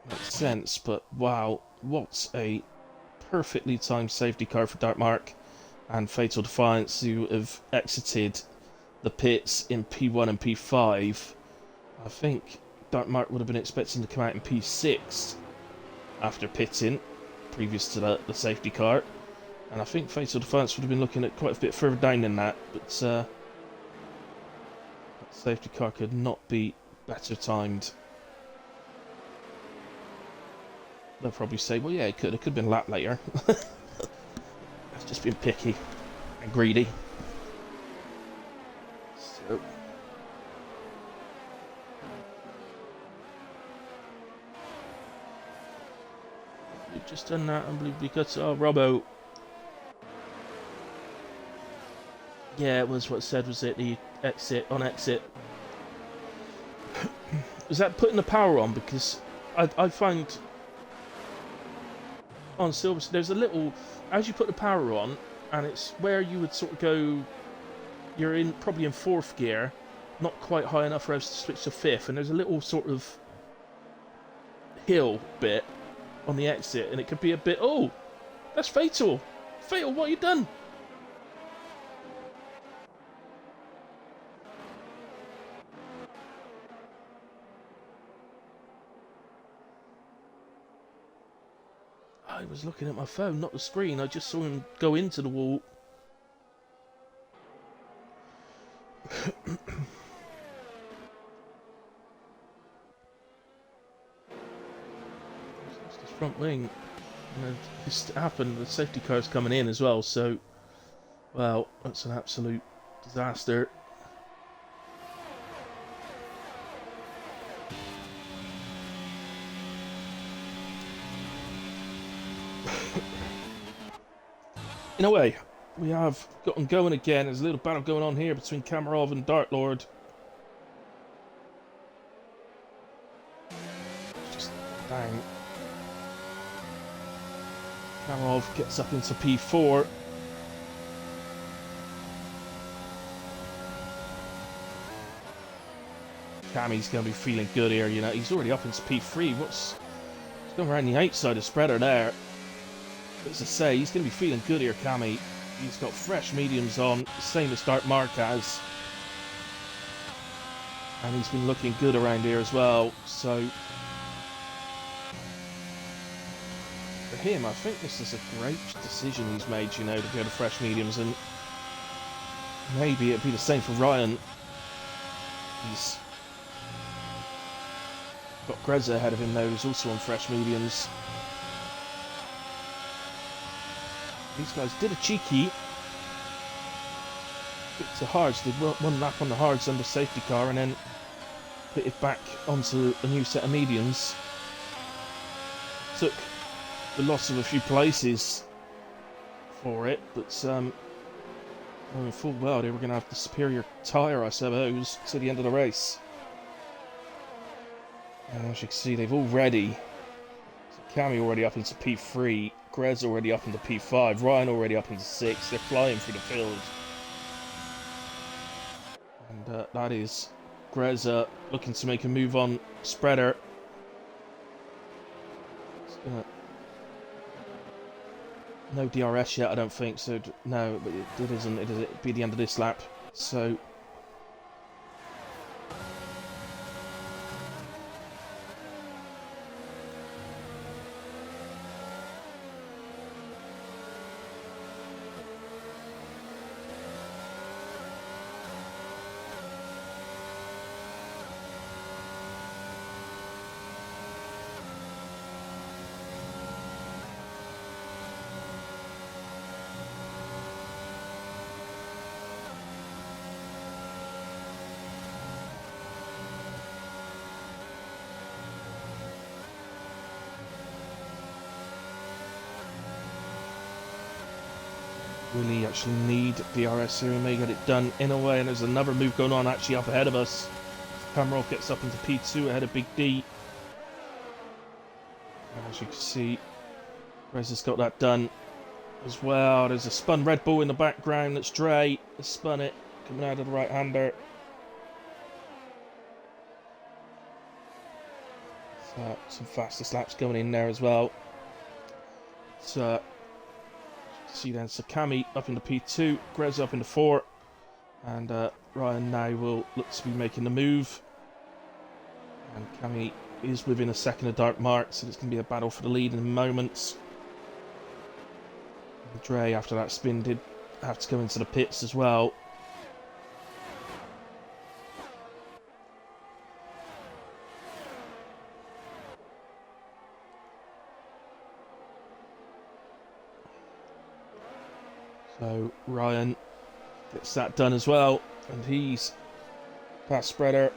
makes sense. But wow, what a perfectly timed safety car for Dark Mark and Fatal Defiance, who have exited the pits in P1 and P5. I think Dark Mark would have been expecting to come out in P6 after pitting, previous to the safety car. And I think Fatal Defiance would have been looking at quite a bit further down than that, but that safety car could not be better timed. They'll probably say, well, yeah, it could have been a lap later. That's just been picky and greedy. So, we've just done that, unbelievably good. Oh, Robbo. Yeah, it was what it said, was it? The exit, on exit. Was that putting the power on? Because I find on Silverstone, there's a little, as you put the power on, and it's where you would sort of go, you're in probably in 4th gear, not quite high enough for us to switch to 5th, and there's a little sort of hill bit on the exit, and it could be a bit, oh, that's Fatal. Fatal, what have you done? I was looking at my phone, not the screen. I just saw him go into the wall. It's his front wing. And this happened, the safety car's coming in as well, so, well, that's an absolute disaster. In a way, we have gotten going again. There's a little battle going on here between Kamarov and Dartlord. Just dang. Kamarov gets up into P4. Cammy's going to be feeling good here, you know. He's already up into P3. He's going around the outside of spreader there. As I say, he's going to be feeling good here, Cammy. He's got fresh mediums on, same as Dark Mark has. And he's been looking good around here as well, so... For him, I think this is a great decision he's made, you know, to go to fresh mediums, and maybe it'd be the same for Ryan. He's got Greza ahead of him though, who's also on fresh mediums. These guys did a cheeky bit to hards, did one lap on the hards under safety car and then put it back onto a new set of mediums. Took the loss of a few places for it, but knowing full well they were going to have the superior tyre, I suppose, to the end of the race. And as you can see, they've already... Cammy already up into P3, Grez already up into P5, Ryan already up into 6. They're flying through the field. And that is Grez looking to make a move on Spreader. No DRS yet, I don't think, so no, but it isn't. It'll be the end of this lap. So... really actually need DRS here and may get it done in a way, and there's another move going on actually up ahead of us. Kamarov gets up into P2 ahead of Big D. And as you can see, Grez has got that done. as well. There's a spun Red Bull in the background. That's Dre. Has spun it, coming out of the right-hander. So, some fastest laps going in there as well. So, see then, so Cammy up into P2, Grez up into 4, and Ryan now will look to be making the move. And Cammy is within a second of Dark Mark, so it's going to be a battle for the lead in moments. And Dre, after that spin, did have to go into the pits as well. So Ryan gets that done as well, and he's past Spreader.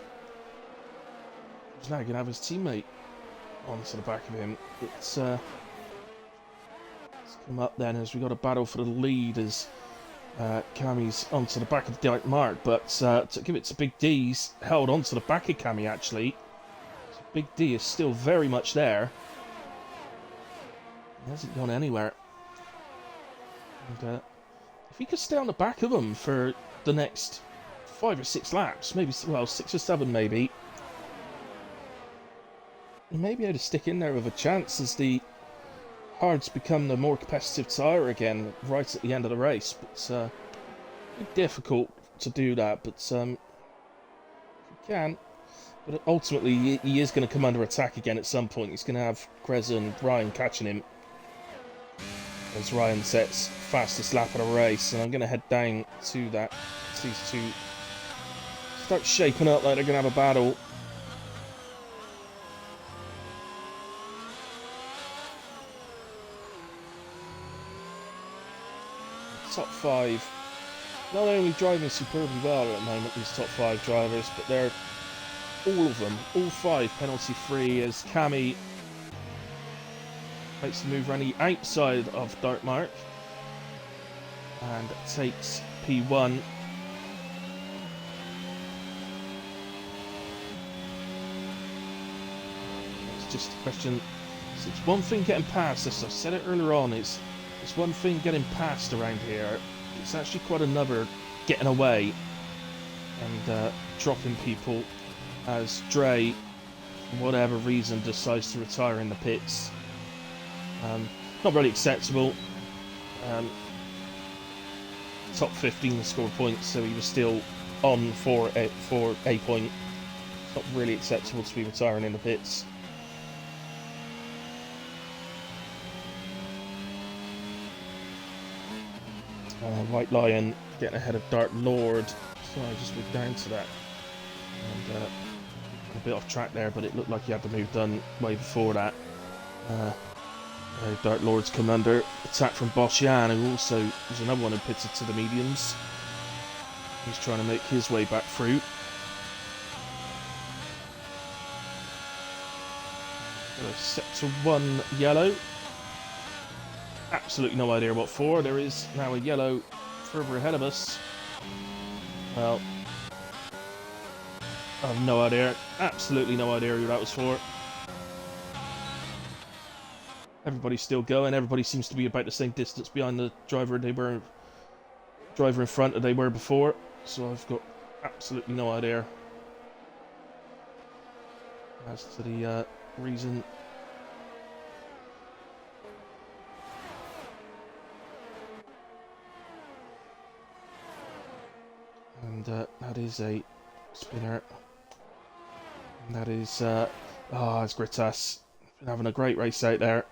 He's now going to have his teammate onto the back of him. Let's come up then as we got a battle for the lead as Cammy's onto the back of the Dark Mark, but to give it to Big D, he's held onto the back of Cammy actually. So Big D is still very much there. He hasn't gone anywhere. And if he could stay on the back of him for the next 5 or 6 laps, maybe, well, 6 or 7 maybe, he may be able to stick in there with a chance as the hards become the more competitive tyre again right at the end of the race. But it's difficult to do that, but he can. But ultimately, he is going to come under attack again at some point. He's going to have Grez and Ryan catching him as Ryan sets fastest lap of the race, and I'm going to head down to that. These two start shaping up like they're going to have a battle. Top 5, not only driving superbly well at the moment, these top 5 drivers, but they're all of them, all 5 penalty free as Cammy makes the move around the outside of Dark Mark and takes P1. It's just a question. It's one thing getting past, as I said it earlier on, it's one thing getting past around here. It's actually quite another getting away and dropping people as Dre, for whatever reason, decides to retire in the pits. Not really acceptable. Top 15 score points, so he was still on for a point. It's not really acceptable to be retiring in the pits. White Lion getting ahead of Dark Lord. So I just went down to that. And a bit off track there, but it looked like he had the move done way before that. Dark Lord's come under attack from Boschian, who also was another one who pitted to the mediums. He's trying to make his way back through. Set to 1 yellow. Absolutely no idea what for. There is now a yellow further ahead of us. Well, I have no idea. Absolutely no idea who that was for. Everybody's still going. Everybody seems to be about the same distance behind the driver in front that they were before. So I've got absolutely no idea as to the reason. And that is a spinner. And that is it's Gritas. Been having a great race out there.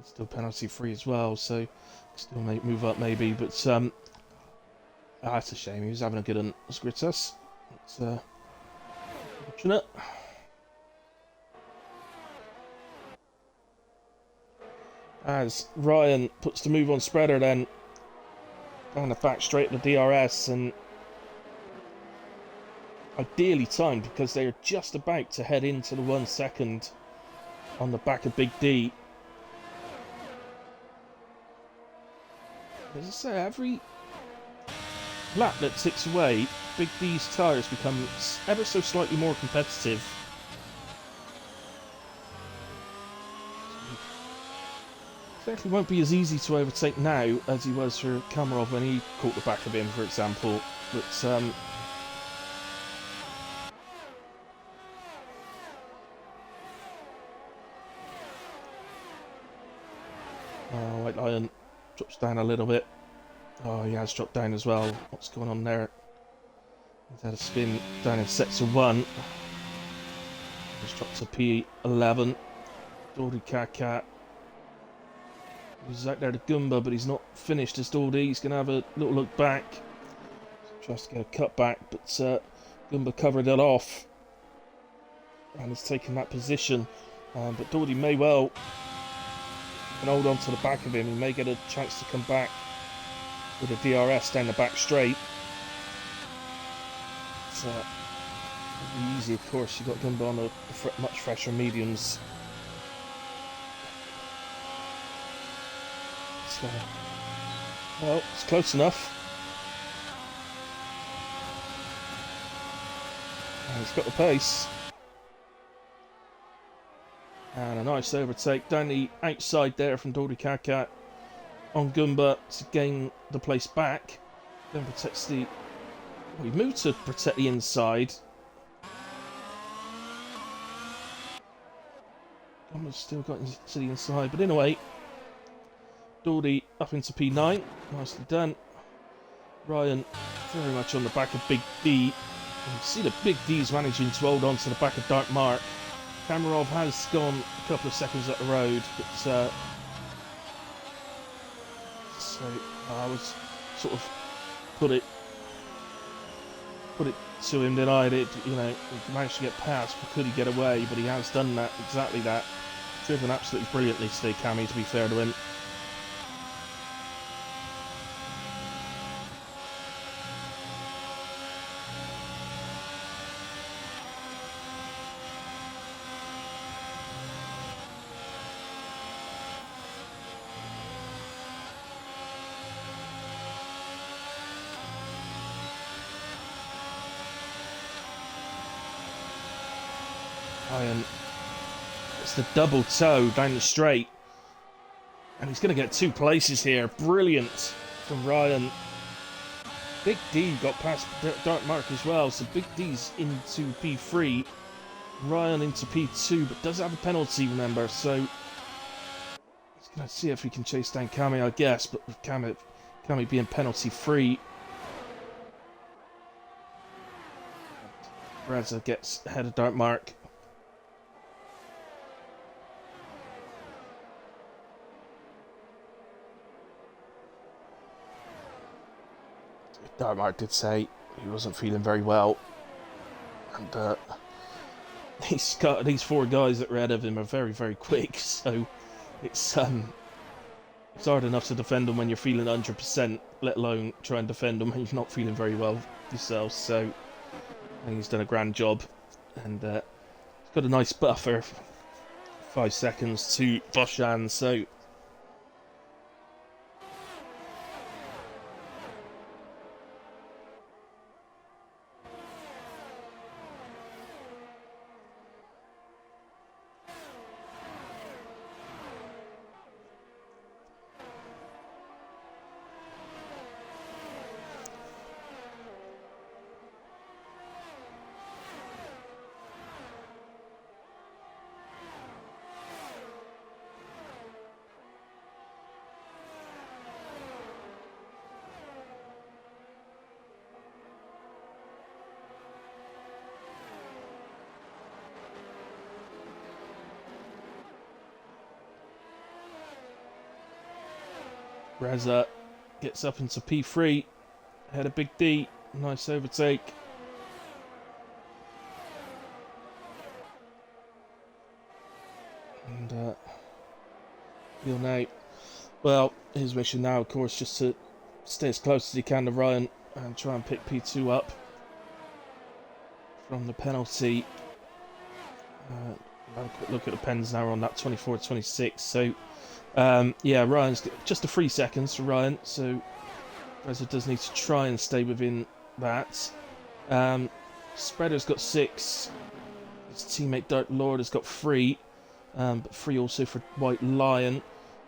It's still penalty free as well, so still may move up maybe, but that's a shame. He was having a good one. It's Gritas. It's unfortunate. As Ryan puts the move on Spreader then down the back straight to the DRS, and ideally timed because they are just about to head into the 1 second on the back of Big D. As I say, every lap that ticks away, Big D's tyres become ever so slightly more competitive. Certainly won't be as easy to overtake now as he was for Kamarov when he caught the back of him, for example. But White Lion drops down a little bit. Oh, he has dropped down as well. What's going on there? He's had a spin down in sets of 1. Just dropped to P11. Dodi Kakat. He's out there to Goomba, but he's not finished as Dodi. He's going to have a little look back. Tries to get a cut back, but Goomba covered it off. And he's taken that position. But Dodi may well can hold on to the back of him. He may get a chance to come back with a DRS down the back straight. It's really easy, of course. You've got Goomba on the much fresher mediums. So, well, it's close enough. And he's got the pace. And a nice overtake down the outside there from Dodi Kakat on Goomba to gain the place back. Then protects the... Well, he moved to protect the inside. Goomba's still got to the inside, but in a way, Dodi up into P9. Nicely done. Ryan very much on the back of Big D. You can see the Big D's managing to hold on to the back of Dark Mark. Kamarov has gone a couple of seconds up the road, but so I was sort of put it to him that I did. You know, he managed to get past, but could he get away? But he has done that, exactly that. Driven absolutely brilliantly today, Cammy, to be fair to him. Ryan, it's the double toe down the straight, and he's going to get 2 places here. Brilliant from Ryan. Big D got past Dark Mark as well, so Big D's into P3, Ryan into P2, but does have a penalty, remember, so he's going to see if he can chase down Cammy, I guess, but with Cammy being penalty free, Reza gets ahead of Dark Mark. Dark Mark did say he wasn't feeling very well, and these 4 guys that are ahead of him are very, very quick, so it's hard enough to defend them when you're feeling 100%, let alone try and defend them when you're not feeling very well yourself. So I think he's done a grand job, and he's got a nice buffer, 5 seconds to Boshan, so Reza gets up into P3, ahead of Big D, nice overtake. And he'll now, well, his mission now, of course, just to stay as close as he can to Ryan and try and pick P2 up from the penalty. Have a quick look at the pens now on that 24-26, so yeah, Ryan's just a 3 seconds for Ryan, so Reza does need to try and stay within that. Spreader's got 6, his teammate Dark Lord has got 3, but 3 also for White Lion.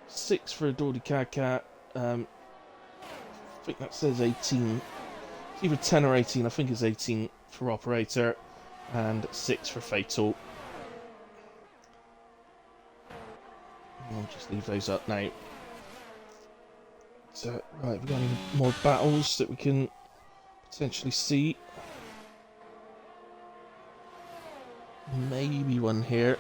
6 for Dodi Kaka. I think that says 18. It's either 10 or 18. I think it's 18 for Operator. And 6 for Fatal. I'll just leave those up now. So, right, we've got any more battles that we can potentially see. Maybe one here.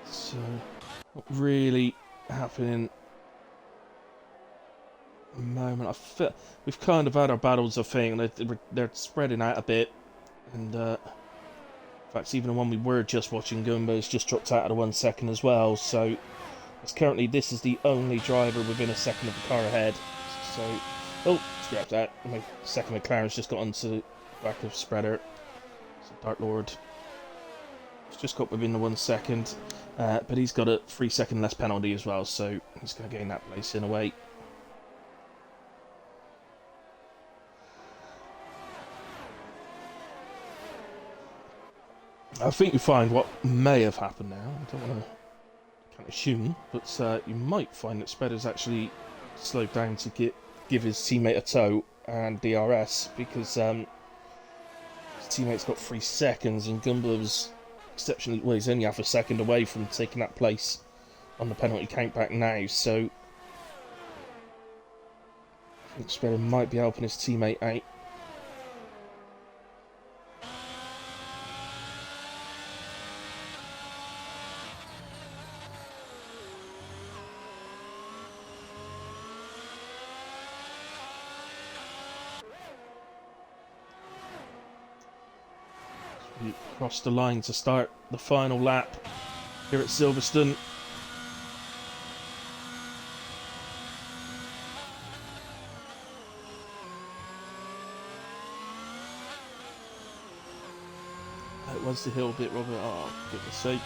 So, not really happening at the moment. I feel we've kind of had our battles, I think. They're spreading out a bit. And, in fact, even the one we were just watching, Goomba, has just dropped out of the 1 second as well. So, it's currently, this is the only driver within a second of the car ahead. So, oh, scrap that. My second McLaren's just got onto the back of Spreader. So, Dark Lord has just got within the 1 second. But he's got a 3 second less penalty as well, so he's going to gain that place in a way. I think you find what may have happened now. I don't want to can't assume, but you might find that Spreader's actually slowed down to give his teammate a tow and DRS because his teammate's got 3 seconds and Goomba was exceptionally, well, he's only half a second away from taking that place on the penalty count back now, so I think Spreader might be helping his teammate out. We cross the line to start the final lap here at Silverstone. That was the hill bit, Robert. Oh, goodness sake.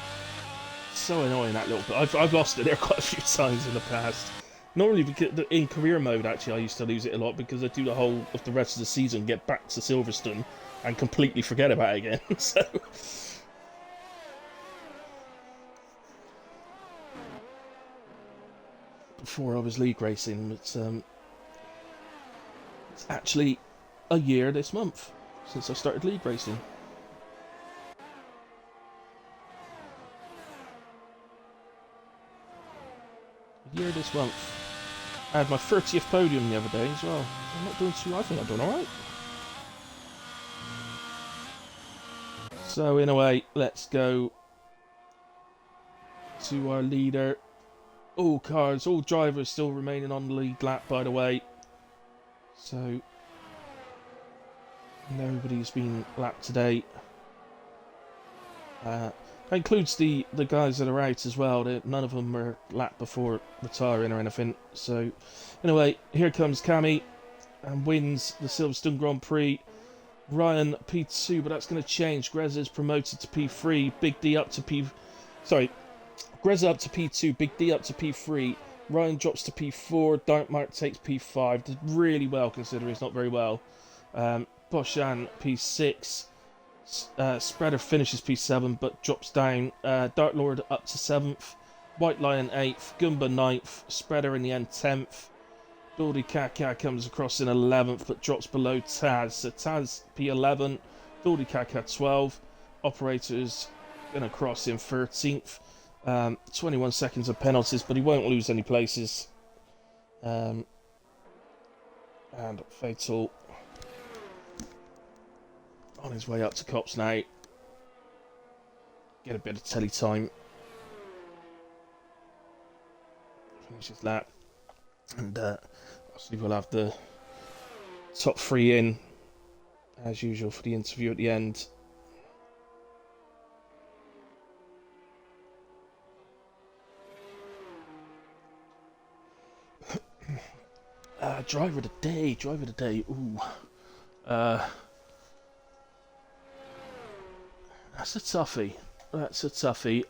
So annoying, that little bit. I've lost it there quite a few times in the past. Normally, because in career mode, actually, I used to lose it a lot because I do the whole of the rest of the season, get back to Silverstone, and completely forget about it again. So before I was league racing, it's actually a year this month since I started league racing. A year this month. I had my 30th podium the other day as well. I'm not doing too. I think I'm doing all right. So in a way, let's go to our leader. All cars, all drivers still remaining on the lead lap, by the way. So nobody's been lapped today. That includes the guys that are out as well. None of them were lapped before retiring or anything. So anyway, here comes Cammy and wins the Silverstone Grand Prix. Ryan P2, but that's going to change. Grezza's promoted to P3. Big D up to P... Sorry. Grezza up to P2. Big D up to P3. Ryan drops to P4. Darkmark takes P5. Did really well considering it's not very well. Boshan P6. Spreader finishes P7 but drops down. Dark Lord up to 7th. White Lion 8th. Goomba 9th. Spreader in the end 10th. Dodi Kaka comes across in 11th but drops below Taz. So Taz P11, Dodi Kaka 12. Operators going to cross in 13th. 21 seconds of penalties, but he won't lose any places. And Fatal on his way up to Cops now. Get a bit of telly time. Finishes that. And obviously we'll have the top 3 in, as usual, for the interview at the end. Driver of the day. Driver of the day. Ooh. Uh, that's a toughie. That's a toughie.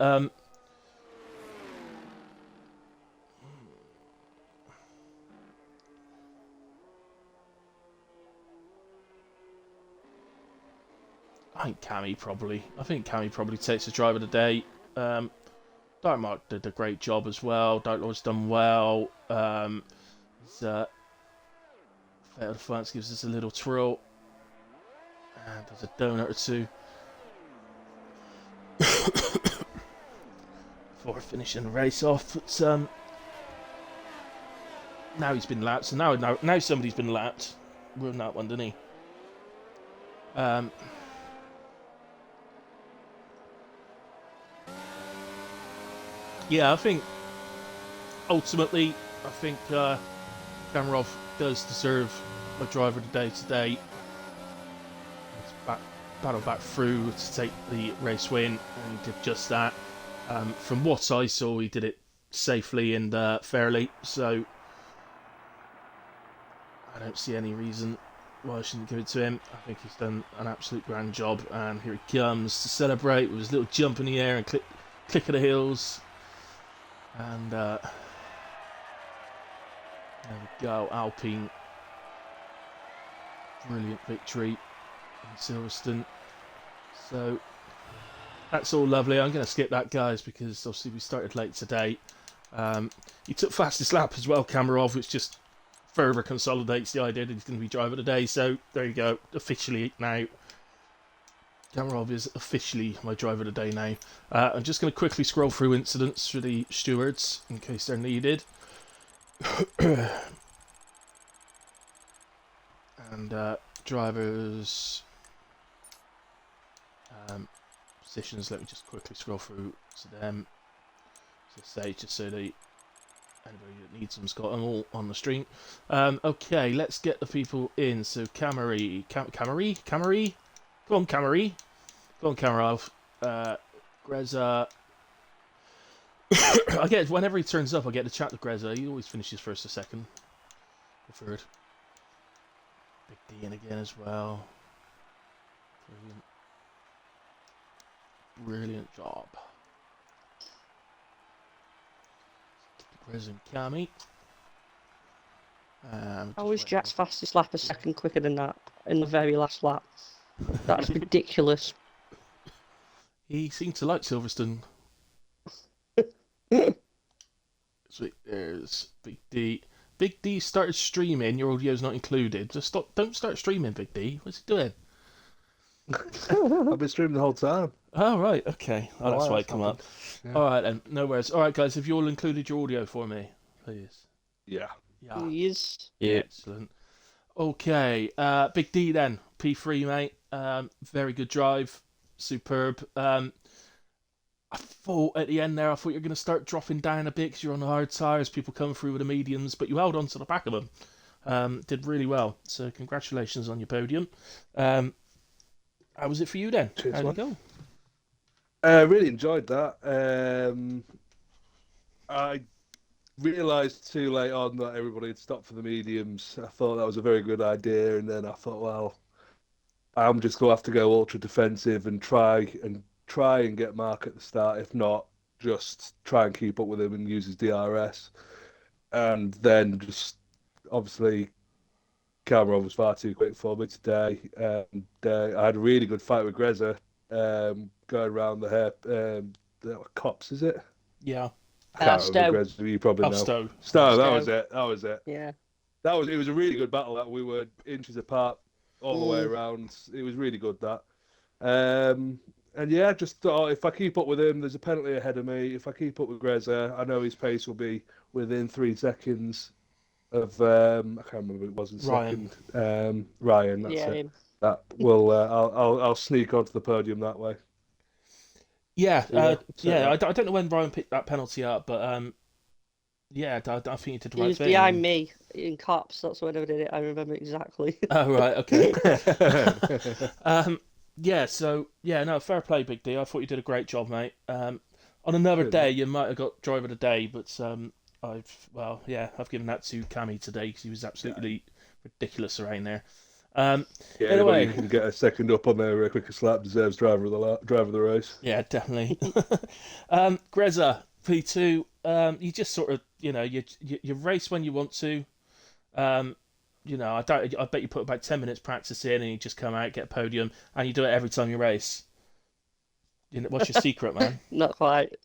I think Cammy probably. I think Cammy probably takes the driver of the day. Dark Mark did a great job as well. Dark Lord's done well. His, Fatal Defiance gives us a little twirl. And there's a donut or two. Before finishing the race off. But now he's been lapped. So now somebody's been lapped. Ruined that one, didn't he? Yeah, I think ultimately, Kamarov does deserve a driver of the day today. He's battled back through to take the race win, and he did just that. From what I saw, he did it safely and fairly, so I don't see any reason why I shouldn't give it to him. I think he's done an absolute grand job, and here he comes to celebrate with his little jump in the air and click of the heels. And there we go, Alpine. Brilliant victory in Silverstone. So that's all lovely. I'm going to skip that, guys, because obviously we started late today. He took fastest lap as well, Kamarov, which just further consolidates the idea that he's going to be driver of the day. So there you go, officially now. Kamarov is officially my driver of the day now. I'm just going to quickly scroll through incidents for the stewards in case they're needed. And drivers positions, let me just quickly scroll through to them. So say, just so that anybody that needs them's got them all on the stream. Okay, let's get the people in. So Camry. Come on, Camry. Go on, Kamarov. Greza. I get whenever he turns up, I get to chat to Greza. He always finishes first or second, or third. Big D in again as well. Brilliant job. Greza and Cammy. How was Jack's fastest lap a second quicker than that in the very last lap? That's ridiculous. He seemed to like Silverstone. Sweet, there's Big D. Big D started streaming. Your audio's not included. Just stop. Don't start streaming, Big D. What's he doing? I've been streaming the whole time. Oh, right. Okay. Oh, that's why it come up. Yeah. All right, then. No worries. All right, guys. Have you all included your audio for me, please? Yeah. Yeah. Yes. Yeah. Excellent. Okay. Big D then. P3, mate. Very good drive. Superb. I thought at the end there, I thought you were going to start dropping down a bit because you're on the hard tyres, people come through with the mediums, but you held on to the back of them. Did really well. So congratulations on your podium. How was it for you then? Cheers, How'd it go? I really enjoyed that. I realised too late on that everybody had stopped for the mediums. I thought that was a very good idea, and then I thought, well, I'm just going to have to go ultra defensive and try and get Mark at the start. If not, just try and keep up with him and use his DRS. And then just obviously Cameron was far too quick for me today. And I had a really good fight with Greza going around the hair. The Cops, is it? Yeah. I can't remember Greza, you probably know. Stowe, that was it. That was it. Yeah. It was a really good battle. That we were inches apart all the way around. It was really good, that. And yeah, just thought if I keep up with him, there's a penalty ahead of me. If I keep up with Greza, I know his pace will be within 3 seconds of I can't remember what it was in second. Ryan, that's it. Him. That will I'll sneak onto the podium that way. Yeah, I I don't know when Ryan picked that penalty up, but yeah, I think he did the right thing. He was behind me in Cops. That's when I did it. I remember exactly. Oh right, okay. Yeah, so no, fair play, Big D. I thought you did a great job, mate. On another day, you might have got driver of the day, but I've given that to Cammy today because he was absolutely ridiculous around there. Yeah, anybody Anyway, who can get a second up on their quicker slap deserves driver of the race. yeah, definitely. Greza P2, you just sort of, you race when you want to. Um, I bet you put about 10 minutes practice in, and you just come out, get a podium, and you do it every time you race. What's your secret, man? Not quite.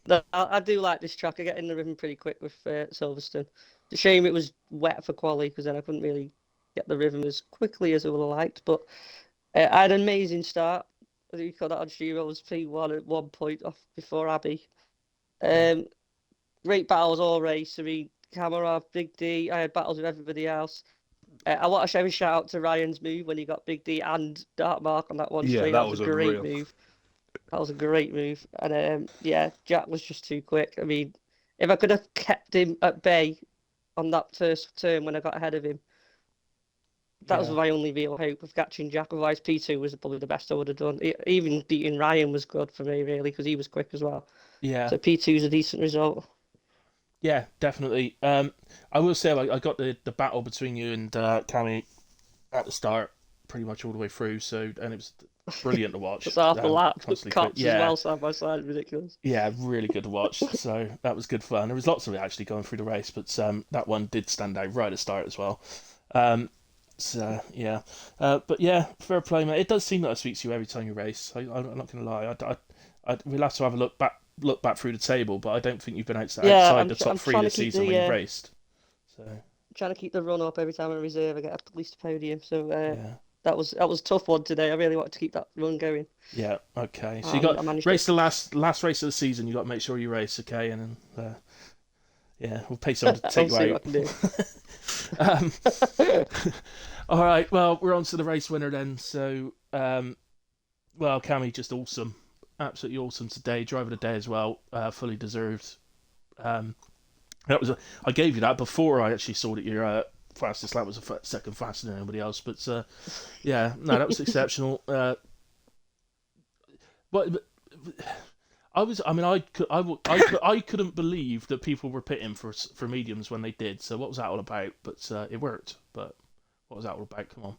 No, I do like this track. I get in the rhythm pretty quick with Silverstone. It's a shame it was wet for quali because then I couldn't really get the rhythm as quickly as I would have liked. But I had an amazing start. I think you call that on stream. I was P1 at 1 point off before Abbey. Um, Great battles all race. I mean, Cameron, Big D. I had battles with everybody else. I want to show a shout out to Ryan's move when he got Big D and Dark Mark on that one Yeah, straight. that That was was a great unreal. move. That was a great move. And yeah, Jack was just too quick. I mean, if I could have kept him at bay on that first turn when I got ahead of him, that was Yeah. my only real hope of catching Jack. Otherwise, P2 was probably the best I would have done. Even beating Ryan was good for me, really, because he was quick as well. Yeah. So P2 is a decent result. Yeah, definitely. I will say, like, I got the battle between you and Cammy at the start, pretty much all the way through. And it was brilliant to watch. It's half a lap. Constantly Cops as yeah, well, side by side. Ridiculous. yeah, really good to watch. So that was good fun. There was lots of it actually going through the race, but that one did stand out right at the start as well. So yeah, but yeah, fair play, mate. It does seem that I speak to you every time you race. I'm not gonna lie. We'll have to have a look back through the table, but I don't think you've been outside Yeah, the top I'm three trying to this keep season the when you've raced. So trying to keep the run up every time I reserve. I get at least a podium. So yeah, that was a tough one today. I really wanted to keep that run going. yeah, okay. So you got I managed race it. the last race of the season. You got to make sure you race, okay, and then yeah, we'll pay someone to take I'll see you what I out. can do. All right, well, we're on to the race winner then. So, well, Cammy, just awesome, absolutely awesome today. Driver of the day as well, fully deserved. That was I gave you that before I actually saw that your fastest lap was a second faster than anybody else. But yeah, no, that was exceptional. But I couldn't believe that people were pitting for mediums when they did. So what was that all about? But it worked. But what was that all about? Come on.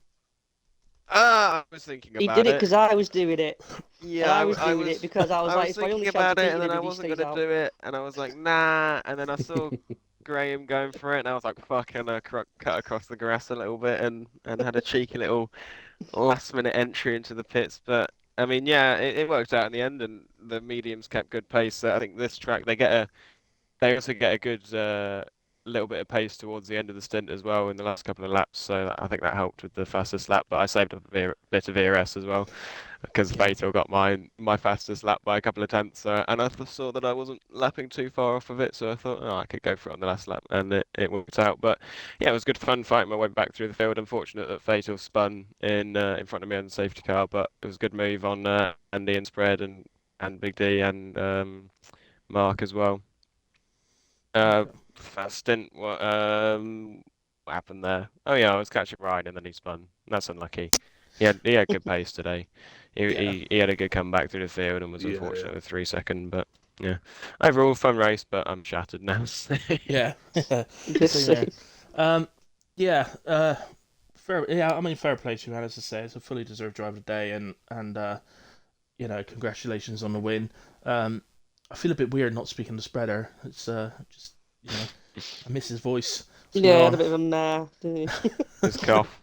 I was thinking He about did it it. because I was doing it. Yeah, And I was doing it because I was I like, was it's my only thinking chance of about it, beating and him then I if he wasn't stays gonna out. do it, and I was like, nah. And then I saw Graham going for it, and I was like, fuck, and I cut across the grass a little bit, and had a cheeky little last minute entry into the pits. But I mean, yeah, it worked out in the end, and the mediums kept good pace. So I think this track they also get a good little bit of pace towards the end of the stint as well in the last couple of laps. So I think that helped with the fastest lap. But I saved up a bit of ERS as well because Yeah. Fatal got my fastest lap by a couple of tenths. And I saw that I wasn't lapping too far off of it, so I thought, oh, I could go for it on the last lap, and it worked out. But yeah, it was good fun fighting my way back through the field. Unfortunate that Fatal spun in front of me on the safety car, but it was a good move on Andy and Spread and Big D and Mark as well. Okay. First stint, what happened there? Oh yeah, I was catching Ryan and then he spun. That's unlucky. He had good pace today. He, Yeah. he had a good comeback through the field and was Yeah, unfortunate yeah. with 3 second, but yeah. Overall fun race, but I'm shattered now. Yeah. Just Same here. see. Yeah. Fair. Yeah. I mean, fair play to you, man. As I say, it's a fully deserved driver of the day, and congratulations on the win. I feel a bit weird not speaking to Spreader. It's just I miss his voice. What's Yeah, going had a bit of a meh, didn't he? Just cough.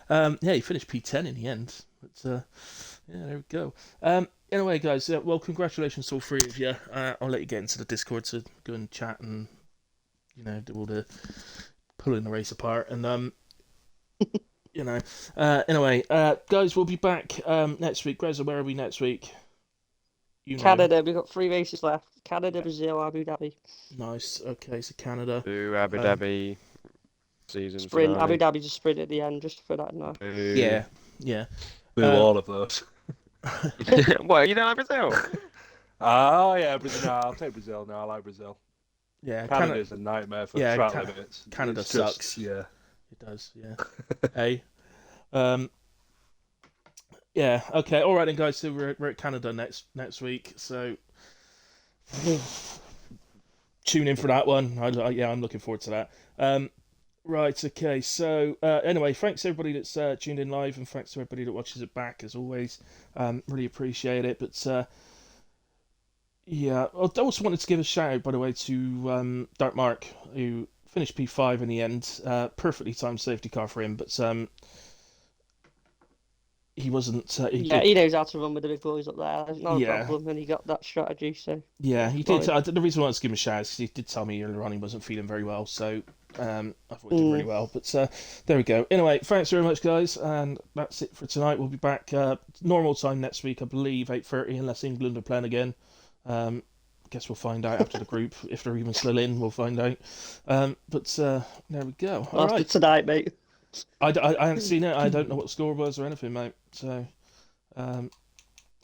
Yeah, he finished P10 in the end. But yeah, there we go. Anyway, guys, well, congratulations to all three of you. I'll let you get into the Discord to go and chat and do all the pulling the race apart. And anyway, guys, we'll be back next week. Greza, where are we next week? Canada, we've got 3 races left. Canada, Brazil, Abu Dhabi. Nice. Okay, so Canada. Boo Abu Dhabi season Sprint. finale. Abu Dhabi's a sprint at the end, just for that now. Boo. Yeah. Boo all of those. What, you don't like Brazil? Oh yeah, Brazil. No, I'll take Brazil now. I like Brazil. Yeah. Canada's a nightmare for track limits. Canada It's just- sucks. Yeah. It does. Yeah. Hey. Yeah. Okay. All right then, guys. So we're at Canada next week. So tune in for that one. Yeah, I'm looking forward to that. Right, okay. So anyway, thanks to everybody that's tuned in live, and thanks to everybody that watches it back as always. Really appreciate it. But yeah, I also wanted to give a shout out, by the way, to Dark Mark, who finished P5 in the end. Perfectly timed safety car for him, but he wasn't. Yeah, he knows how to run with the big boys up there. There's not a Yeah. problem, and he got that strategy. So Yeah, he fine. did. The reason I wanted to give him a shout is 'cause he did tell me earlier on he wasn't feeling very well, so I thought he did really well. But there we go. Anyway, thanks very much, guys, and that's it for tonight. We'll be back normal time next week, I believe, 8:30, unless England are playing again. Guess we'll find out after the group if they're even still in. We'll find out. But there we go. All After right. tonight, mate. I haven't seen it. I don't know what the score was or anything, mate. So I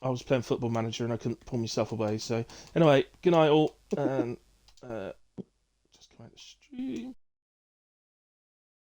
was playing Football Manager and I couldn't pull myself away. So anyway, good night all, and just come out the stream.